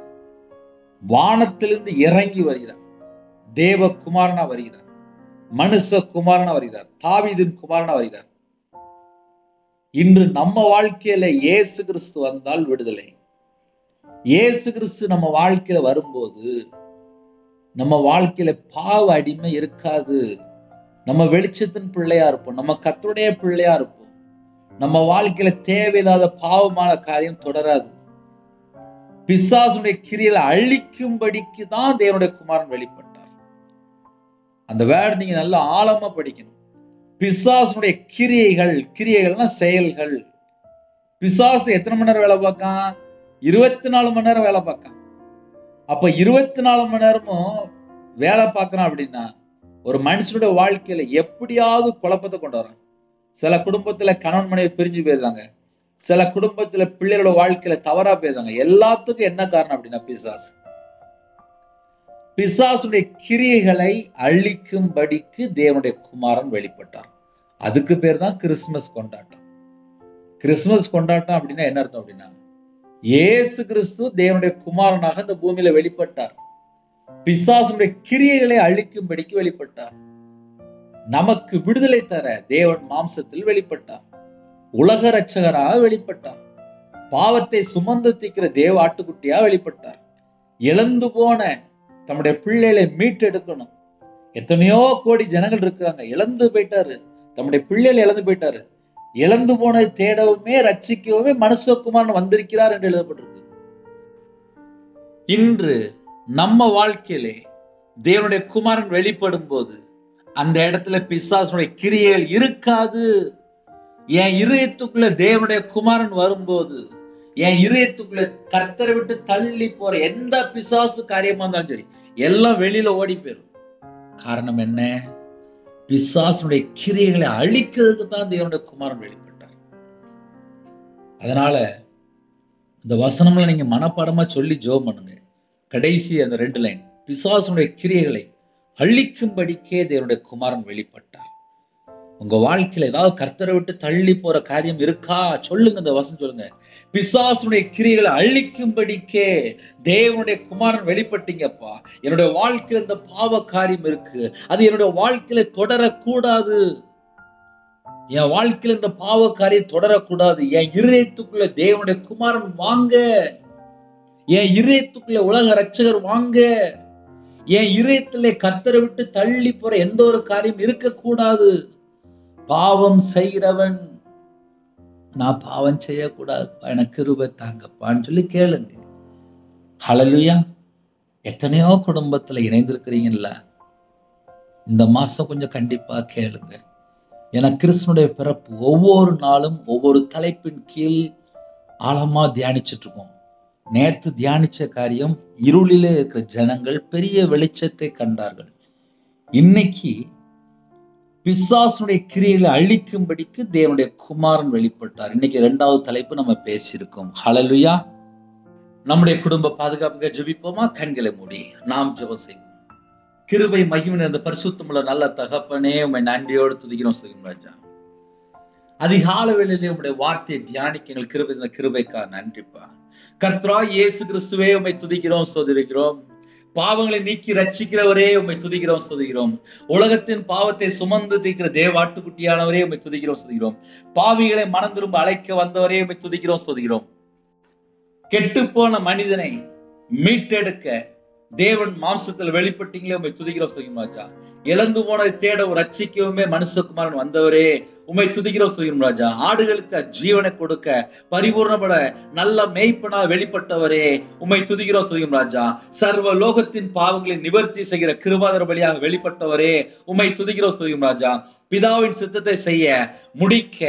S1: வானத்திலிருந்து இறங்கி வருகிறார், தேவ குமாரனா வருகிறார், மனுஷ குமாரனா வருகிறார், தாவீதின் குமாரனா வருகிறார். இன்று நம்ம வாழ்க்கையில இயேசு கிறிஸ்து வந்தால் விடுதலை. இயேசு கிறிஸ்து நம்ம வாழ்க்கையில வரும்போது நம்ம வாழ்க்கையில பாவ அடிமை இருக்காது. நம்ம வெளிச்சத்தின் பிள்ளையா இருப்போம், நம்ம கர்த்தருடைய பிள்ளையா இருப்போம். நம்ம வாழ்க்கையில தேவையில்லாத பாவமான காரியம் தொடராது. பிசாசுடைய கிரியைகளை அழிக்கும்படிக்கு தான் தேவனுடைய குமாரன் வெளிப்பட்டார். அந்த வேர்டு நீங்க நல்லா ஆழமா படிக்கணும். பிசாசுடைய கிரியைகள்னா செயல்கள். பிசாசு எத்தனை மணி நேரம் வேலை பார்க்கான்? 24 மணி நேரம் வேலை பார்க்கான். அப்ப 24 மணி நேரமும் வேலை பார்க்கறான் அப்படின்னா ஒரு மனுஷனுடைய வாழ்க்கையில எப்படியாவது குழப்பத்தை கொண்டு வரான். சில குடும்பத்துல கணவன் மனைவி பிரிஞ்சு போயிருந்தாங்க, சில குடும்பத்துல பிள்ளைகளோட வாழ்க்கையில தவறா போயிருந்தாங்க. எல்லாத்துக்கும் என்ன காரணம் அப்படின்னா பிசாசு. பிசாசுடைய கிரியைகளை அழிக்கும்படிக்கு தேவனுடைய குமாரன் வெளிப்பட்டார். அதுக்கு பேர் தான் கிறிஸ்துமஸ் கொண்டாட்டம். கிறிஸ்துமஸ் கொண்டாட்டம் அப்படின்னா என்ன அர்த்தம் அப்படின்னா இயேசு கிறிஸ்து தேவனுடைய குமாரனாக இந்த பூமியில வெளிப்பட்டார். பிசாசுடைய கிரியைகளை அழிக்கும்படிக்கு வெளிப்பட்டார். நமக்கு விடுதலை தர தேவன் மாம்சத்தில் வெளிப்பட்டார். உலக இரட்சகராக வெளிப்பட்டார். பாவத்தை சுமந்து தீக்கிற தேவ ஆட்டுக்குட்டியா வெளிப்பட்டார். இழந்து போன தம்முடைய பிள்ளைகளை மீட்டெடுக்கணும். எத்தனையோ கோடி ஜனங்கள் இருக்காங்க, இழந்து போயிட்டாரு, தம்முடைய பிள்ளைகளை இழந்து போயிட்டாரு. இழந்து போனதை தேடவுமே ரட்சிக்கவுமே மனுஷகுமாரன் வந்திருக்கிறார் என்று எழுதப்பட்டிருக்கு. இன்று நம்ம வாழ்க்கையிலே தேவனுடைய குமாரன் வெளிப்படும் போது அந்த இடத்துல பிசாசுடைய கிரியைகள் இருக்காது. என் இதயத்துக்குள்ள தேவனுடைய குமாரன் வரும்போது என் இதயத்துக்குள்ள கர்த்தரை விட்டு தள்ளி போற எந்த பிசாசு காரியமா இருந்தாலும் சரி எல்லாம் வெளியில ஓடி போயிடும். காரணம் என்ன? பிசாசுடைய கிரியைகளை அழிக்கிறதுக்கு தான் தேவனுடைய குமாரன் வெளிப்பட்டார். அதனால இந்த வசனம்ல நீங்க மனப்பாடமா சொல்லி ஜெபம் பண்ணுங்க. கடைசி அந்த 2 லைன், பிசாசுடைய கிரியைகளை அழிக்கும்படிக்கே தேவனுடைய குமாரன் வெளிப்பட்டார். உங்க வாழ்க்கையில ஏதாவது கர்த்தரை விட்டு தள்ளி போற காரியம் இருக்கா? சொல்லுங்க, இந்த வசனம் சொல்லுங்க. பிசாசுடைய கிரியைகளை அழிக்கும்படிக்கே தேவனுடைய குமாரன் வெளிப்பட்டீங்கப்பா. என்னுடைய வாழ்க்கையில இந்த பாவ காரியம் இருக்கு, அது என்னுடைய வாழ்க்கையில தொடரக்கூடாது. என் வாழ்க்கையில இந்த பாவ காரியம் தொடரக்கூடாது. என் இதயத்துக்குள்ள தேவனுடைய குமாரன் வாங்க. என் இதயத்துக்குள்ள உலக இரட்சகர் வாங்க. என் இதயத்திலே கர்த்தரை விட்டு தள்ளி போற எந்த ஒரு காரியம் இருக்கக்கூடாது. பாவம் செய்கிறவன், நான் பாவம் செய்யக்கூடாது, எனக்கு கிருபை தாங்கப்பான்னு சொல்லி கேளுங்க. ஹல்லேலூயா. எத்தனையோ குடும்பத்துல இணைந்திருக்கிறீங்கல்ல, இந்த மாசம் கொஞ்சம் கண்டிப்பா கேளுங்க. ஏன்னா கிறிஸ்துனுடைய பிறப்பு ஒவ்வொரு நாளும் ஒவ்வொரு தலைப்பின் கீழ் ஆழமா தியானிச்சுட்டு இருக்கோம். நேற்று தியானிச்ச காரியம், இருளிலே இருக்கிற ஜனங்கள் பெரிய வெளிச்சத்தை கண்டார்கள். இன்னைக்கு பிசாசுடைய கிரியைகளை அழிக்கும்படிக்கு தேவனுடைய குமாரன் வெளிப்பட்டார். இன்னைக்கு 2வது தலைப்பு நம்ம பேசியிருக்கோம். ஹல்லேலூயா. நம்முடைய குடும்ப பாதுகாப்புக்கு ஜெபிப்போமா? கண்களை மூடி நாம் ஜெபம் செய்வோம். கிருபை மகிமை நிறைந்த பரிசுத்தமுள்ள நல்ல தகப்பனே, உம்மை நன்றியோடு துதிக்கிறோம் ராஜா. அதிகால வேளையிலே உம்முடைய வார்த்தையை தியானிக்க எங்கள் கிருபை, இந்த கிருபைக்கா நன்றிப்பா. கர்த்தராகிய இயேசு கிறிஸ்துவே உம்மை துதிக்கிறோம், ஸ்தோத்திரிக்கிறோம். பாவங்களை நீக்கி ரட்சிக்கிறவரே உம்மை துதிக்கிறோம், ஸ்தோத்திரிக்கிறோம். உலகத்தின் பாவத்தை சுமந்து தீர்க்கிற தேவாட்டுக்குட்டியானவரே உம்மை துதிக்கிறோம், ஸ்தோத்திரிக்கிறோம். பாவிகளை மனம் திரும்ப அழைக்க வந்தவரே உம்மை துதிக்கிறோம், ஸ்தோத்திரிக்கிறோம். கெட்டு போன மனிதனை மீட்டெடுக்க தேவன் மாம்சத்தில் வெளிப்பட்டீங்களே உம்மை துதிக்கிறோம், ஸ்தோத்திரிக்கிறோம் ராஜா. இழந்து போனதை தேட ரட்சிக்கவுமே மனுஷகுமாரன் வந்தவரே உம்மை துதிக்கிறோம் ஸ்தோத்திரம் ராஜா. ஆடுகளுக்கு ஜீவனை கொடுக்க பரிபூர்ணப்பட நல்ல மேய்ப்பனா வெளிப்பட்டவரே உம்மை துதிக்கிறோம் ஸ்தோத்திரம் ராஜா. சர்வ லோகத்தின் பாவங்களை நிவர்த்தி செய்கிற கிருபாதார பலியாக வெளிப்பட்டவரே உம்மை துதிக்கிறோம் ஸ்தோத்திரம் ராஜா. பிதாவின் சித்தத்தை செய்ய முடிக்க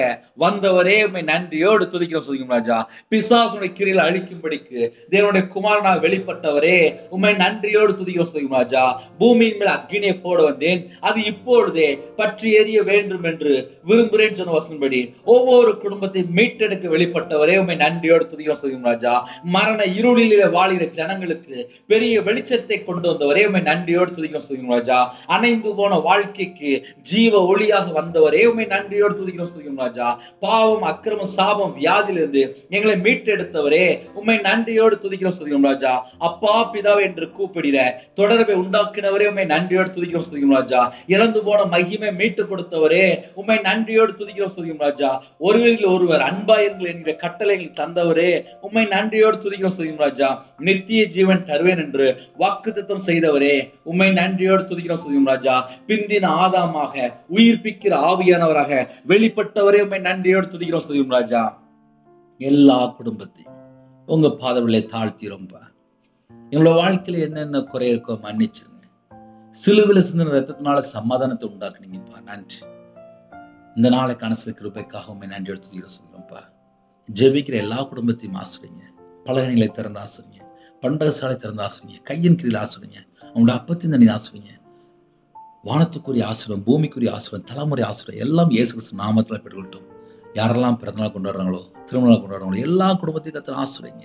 S1: வந்தவரே உம்மை நன்றியோடு துதிக்கிறோம் ஸ்தோத்திரம் ராஜா. பிசாசுடைய கிரியை அழிக்கும்படிக்கு தேவனுடைய குமாரனாக வெளிப்பட்டவரே உம்மை நன்றியோடு துதிக்கிறோம் ஸ்தோத்திரம் ராஜா. பூமியின் மேல் அக்கினியை போட வந்தேன், அது இப்பொழுதே பற்றி எரிய வேண்டும் என்று விரும்புகிறேன் சொன்ன வசனப்படி ஒவ்வொரு குடும்பத்தையும் மீட்டெடுக்க வெளிப்பட்டவரே உம்மை நன்றியோடு துதிக்கிறோம் ஸ்தோத்திரம் ராஜா. மரண இருளிலே வாழுகிற ஜனங்களுக்கு பெரிய வெளிச்சத்தை கொண்டு வந்தவரே உம்மை நன்றியோடு துதிக்கிறோம் ஸ்தோத்திரம் ராஜா. அணைந்து போன வாழ்க்கைக்கு ஜீவ ஒளி வந்தவரே உம்மை நன்றியோடு துதிக்கிறோம் ஸ்தோத்திரம் ராஜா. பாவம், அக்கிரமம், சாபம், வியாதியிலிருந்து எங்களை மீட்டெடுத்தவரே உம்மை நன்றியோடு துதிக்கிறோம் ஸ்தோத்திரம் ராஜா. அப்பா பிதாவே என்று கூப்பிடுற தொடர்பை உண்டாக்கினவரே உம்மை நன்றியோடு துதிக்கிறோம் ஸ்தோத்திரம் ராஜா. இழந்து போன மகிமை மீட்டு கொடுத்தவரே உம்மை நன்றியோடு துதிக்கிறோம் ஸ்தோத்திரம் ராஜா. ஒருவரில் ஒருவர் அன்பாயிருங்கள் என்கிற கட்டளைகள் தந்தவரே உம்மை நன்றியோடு துதிக்கிறோம் ஸ்தோத்திரம் ராஜா. நித்திய ஜீவன் தருவேன் என்று வாக்குத்தத்தம் செய்தவரே உம்மை நன்றியோடு துதிக்கிறோம் ஸ்தோத்திரம் ராஜா. பிந்தின ஆதாமாக உயிர்ப்பிக்கிற ஆவியானவராக வெளிப்பட்டவரே உம்மை நன்றியோடு துதிக்கிறோம் ஸ்தோத்திரம் ராஜா. எல்லா குடும்பத்தையும் உங்க பாதவிலே தாழ்த்திரோம்பா. எங்களோட வாழ்க்கையில என்னென்ன குறை இருக்கோ மன்னிச்சிருங்க. சிலுவையில சிந்தின ரத்தத்தினால சமாதானத்தை உண்டாக்குனீங்கப்பா, நன்றி. இந்த நாளை கனசு கிருபைக்காக உம்மை நன்றியோடு துதிக்கிறோம் சொல்லுங்கப்பா. ஜெபிக்கிற எல்லா குடும்பத்தையும் ஆசிரியங்க. பலகணிகளை திறந்து ஆசிரியங்க. பண்டகசாலை திறந்து ஆசிரியங்க. கையின் கீழில் ஆசிரியங்க. அவங்களோட அப்பத்தின் தண்ணி ஆசிரியங்க. வானத்துக்குரிய ஆசிரியம், பூமிக்குரிய ஆசிரியம், தலைமுறை ஆசிரியம் எல்லாம் இயேசு கிறிஸ்து நாமத்தில் பெற்றுக்கொள்ளட்டும். யாரெல்லாம் பிறந்தநாள் கொண்டாடுறாங்களோ, திருமணம் கொண்டாடுறாங்களோ எல்லா குடும்பத்தையும் கர்த்தர் ஆசிரியங்க.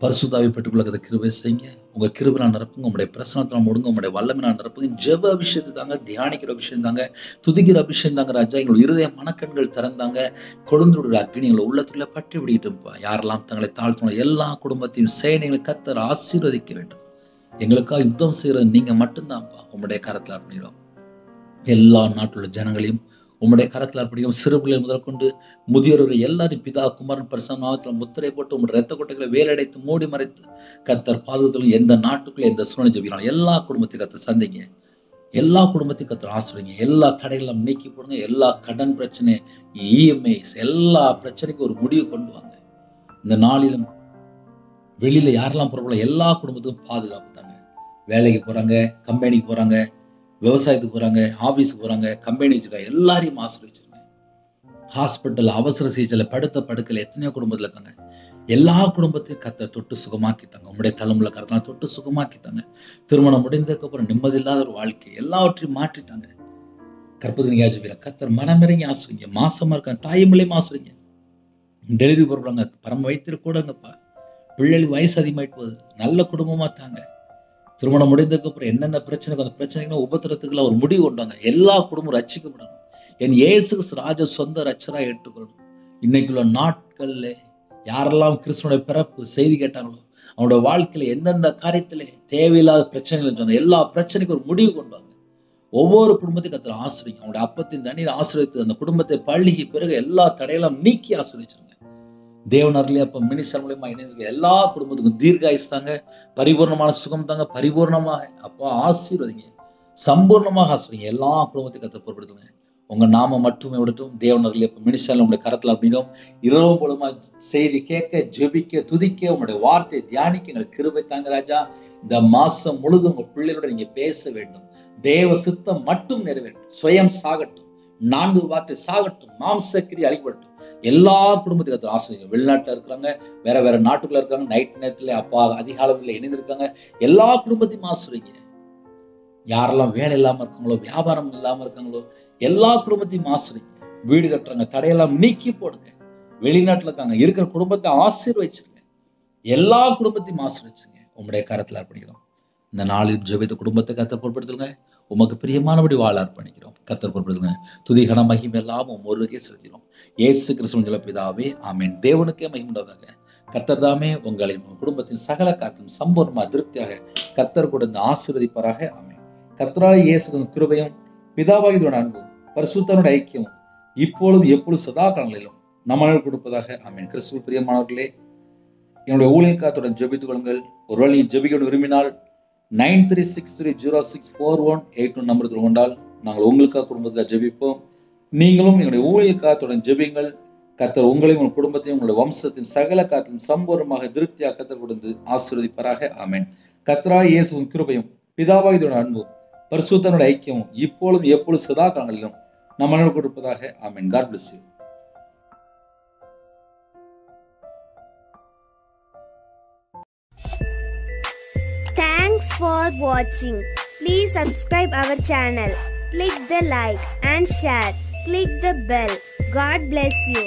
S1: பரிசுத்தாவை பெற்றுக்கொள்ள கிருபை செய்யுங்க. உங்க கிருபையால் நிரப்புங்க. உங்களுடைய பிரசனத்தால் முடுங்க. உங்களுடைய வல்லமையால் நிரப்புங்க. ஜெப அபிஷேகத்தை தாங்க, தியானிக்கிற அபிஷேகம் தாங்க, துதிக்கிற அபிஷேகம் தாங்க ராஜா. எங்களுடைய இருதய மனக்கண்கள் திறந்தாங்க. கொழுந்துடைய அக்னி எங்களை உள்ளத்துக்குள்ள பற்றி விடிக்கிட்டும்பா. யாரெல்லாம் தங்களை தாழ்த்தணும் எல்லா குடும்பத்தையும் சேனைகளை கர்த்தர் ஆசீர்வதிக்க வேண்டும். எங்களுக்காக யுத்தம் செய்யறது நீங்க மட்டும்தான்ப்பா. உங்களுடைய கரத்தில் அர்ப்பணிக்கிறோம். எல்லா நாட்டுள்ள ஜனங்களையும் உங்களுடைய கரத்தில் அர்ப்பணிக்கிறோம். சிறு பிள்ளைகள் முதல் கொண்டு முதியோர்கள் எல்லாரும் பிதா குமாரன் பரிசுத்த நாமத்தில் முத்திரை போட்டு உங்களுடைய ரத்த கொட்டைகளை வேலடைத்து மூடி மறைத்து கர்த்தர் பாதுகாத்தும் எந்த நாட்டுக்குள்ள எந்த சூழ்நிலை ஜெபிக்கலாம் எல்லா குடும்பத்தையும் கர்த்தர் சந்திங்க. எல்லா குடும்பத்தையும் கர்த்தர் ஆசிரியங்க. எல்லா தடைகளும் நீக்கி போடுங்க. எல்லா கடன் பிரச்சனை, இஎம்ஐஸ் எல்லா பிரச்சனைக்கும் ஒரு முடிவு கொண்டு வாங்க. இந்த நாளிலும் வெளியில யாரெல்லாம் போறோம் எல்லா குடும்பத்துக்கும் பாதுகாப்பு தாங்க. வேலைக்கு போறாங்க, கம்பெனிக்கு போறாங்க, விவசாயத்துக்கு போறாங்க, ஆபீஸுக்கு போறாங்க, கம்பெனி வச்சுருக்காங்க, எல்லாரையும் ஆசிரியச்சிருங்க. ஹாஸ்பிட்டல் அவசர சிகிச்சையில படுத்த படுக்கையில் எத்தனையோ குடும்பத்துல இருக்காங்க. எல்லா குடும்பத்தையும் கர்த்தர் தொட்டு சுகமாக்கித்தாங்க. உங்களுடைய தலைமுறை கருத்தெல்லாம் தொட்டு சுகமாக்கித்தாங்க. திருமணம் முடிந்ததுக்கு அப்புறம் நிம்மதி இல்லாத ஒரு வாழ்க்கை எல்லாவற்றையும் மாற்றித்தாங்க. கற்பதினியாச்சுவீர கர்த்தர் மனமிறங்கி ஆசிரியங்க. மாசமா இருக்காங்க, தாய்மொழியும் ஆசிரியங்க. டெலிவரி போடுறாங்க, பரம வைத்திரு கூடங்கப்பா. பிள்ளைகளுக்கு வயசு அதிகமாயிட்டு போகுது, நல்ல குடும்பமா தாங்க. திருமணம் முடிந்ததுக்கு அப்புறம் என்னென்ன பிரச்சனை, அந்த பிரச்சனைகளை உபத்திரத்துக்குலாம் ஒரு முடிவு கொண்டாங்க. எல்லா குடும்பமும் ரட்சிக்கப்படணும். என் இயேசு ராஜ சொந்த ரட்சராக ஏற்றுக்கொள்ளணும். இன்னைக்குள்ள நாட்கள்ல யாரெல்லாம் கிறிஸ்துவனுடைய பிறப்பு செய்தி கேட்டாங்களோ அவனோட வாழ்க்கையில எந்தெந்த காரியத்திலே தேவையில்லாத பிரச்சனைகள் சொன்ன எல்லா பிரச்சனைக்கும் ஒரு முடிவு கொண்டாங்க. ஒவ்வொரு குடும்பத்தையும் கர்த்தர் ஆசிரியங்க. அவனுடைய அப்பத்தின் தண்ணீர் ஆசிரியத்து அந்த குடும்பத்தை பள்ளிக்கு பிறகு எல்லா தடையெல்லாம் நீக்கி ஆசிரியச்சிருங்க. தேவன் அருளே அப்ப மினிஸ்டர் மூலமா இணைந்திருக்க எல்லா குடும்பத்துக்கும் தீர்காயுஸ் தாங்க, பரிபூர்ணமான சுகம் தாங்க, பரிபூர்ணமாக அப்பா ஆசீர்வதிங்க, சம்பூர்ணமாக ஆசிரியங்க. எல்லா குடும்பத்தையும் கர்த்தர் பொறுப்படுத்துங்க. உங்க நாம மட்டுமே விடட்டும். தேவன் அருளே அப்ப மினிஸ்டர் உங்களுடைய கரத்துல அப்படின்னும் இரவு மூலமா செய்தி கேட்க, ஜெபிக்க, துதிக்க, உங்களுடைய வார்த்தையை தியானிக்க எங்களுக்கு கிருபை தாங்க ராஜா. இந்த மாசம் முழுதும் உங்க பிள்ளைகளோட நீங்க பேச வேண்டும். தேவ சித்தம் மட்டும் நிறைவேற்றும். சுயம் சாகட்டும், 4 வார்த்தை சாகட்டும், மாம்சக்கிரி அழிக்கப்படட்டும். எல்லா குடும்பத்துக்கு ஆசிரியர் வெளிநாட்டுல இருக்கிறாங்க, வேற வேற நாட்டுக்குள்ள இருக்காங்க, நைட் நேரத்துல அப்பா அதிகாலத்தில் இணைந்திருக்காங்க. எல்லா குடும்பத்தையும் ஆசிரியங்க. யாரெல்லாம் வேலை இல்லாம இருக்காங்களோ, வியாபாரம் இல்லாம இருக்காங்களோ எல்லா குடும்பத்தையும் ஆசிரியங்க. வீடு கட்டுறாங்க, தடையெல்லாம் நீக்கி போடுங்க. வெளிநாட்டுல இருக்காங்க, இருக்கிற குடும்பத்தை ஆசீர்வதிச்சிருங்க. எல்லா குடும்பத்தையும் ஆசீர்வதிச்சுங்க. உங்களுடைய கரத்துல அர்ப்பணிக்கிறோம். இந்த நாளில் ஜெபித்த குடும்பத்தை கர்த்தர் பொறுப்படுத்துங்க. உமக்கு பிரியமானபடி வாழ அர்ப்பணிக்கிறோம். கர்த்தர் பொறுப்படுத்துங்க. துதிகன மகிமை எல்லாம் ஒருவருக்கே செலுத்தினோம். இயேசு கிறிஸ்துவின் பிதாவே ஆமென். தேவனுக்கே மகிமை உண்டாவதாக. கர்த்தர் தாமே உங்களின் குடும்பத்தின் சகல காரியத்திலும் சம்பூர்ணமாக திருப்தியாக கர்த்தர் கொடுத்து ஆசீர்வதிப்பாராக. ஆமென். கர்த்தராகிய இயேசுவின் கிருபையும் பிதாவாகிய அன்பும் பரிசுத்தனுடைய ஐக்கியம் இப்பொழுதும் எப்பொழுதும் சதா காலங்களிலும் நம்மளால் கொடுப்பதாக. ஆமென். கிறிஸ்துவில் பிரியமானவர்களே, என்னுடைய ஊழியக்காரத்துடன் ஜெபித்துக் கொள்ளுங்கள். ஒருவேளை நீ ஜெபிக்க விரும்பினால் 9363064181 நம்பர் கொண்டால் நாங்கள் உங்களுக்காக குடும்பத்துக்காக ஜெபிப்போம். நீங்களும் எங்களுடைய ஊழியக்காரத்துடன் ஜெபிங்கள். கர்த்தர் உங்களையும் உங்கள் குடும்பத்தையும் உங்களுடைய வம்சத்தின் சகல காத்திலும் சம்பூர்ணமாக திருப்தியாக கர்த்தர் கொடுத்து ஆசீர்வதிப்பாராக. ஆமென். கர்த்தராகிய இயேசுவின் கிருபையும் பிதாவாகிய அன்பும் பரிசுத்தனுடைய ஐக்கியமும் இப்பொழுதும் எப்பொழுதும் சதா காலங்களிலும் நம் அனைவருக்கும் இருப்பதாக. ஆமென். God bless you.
S2: Thanks for watching. Please subscribe our channel. Click the like and share. Click the bell. God bless you.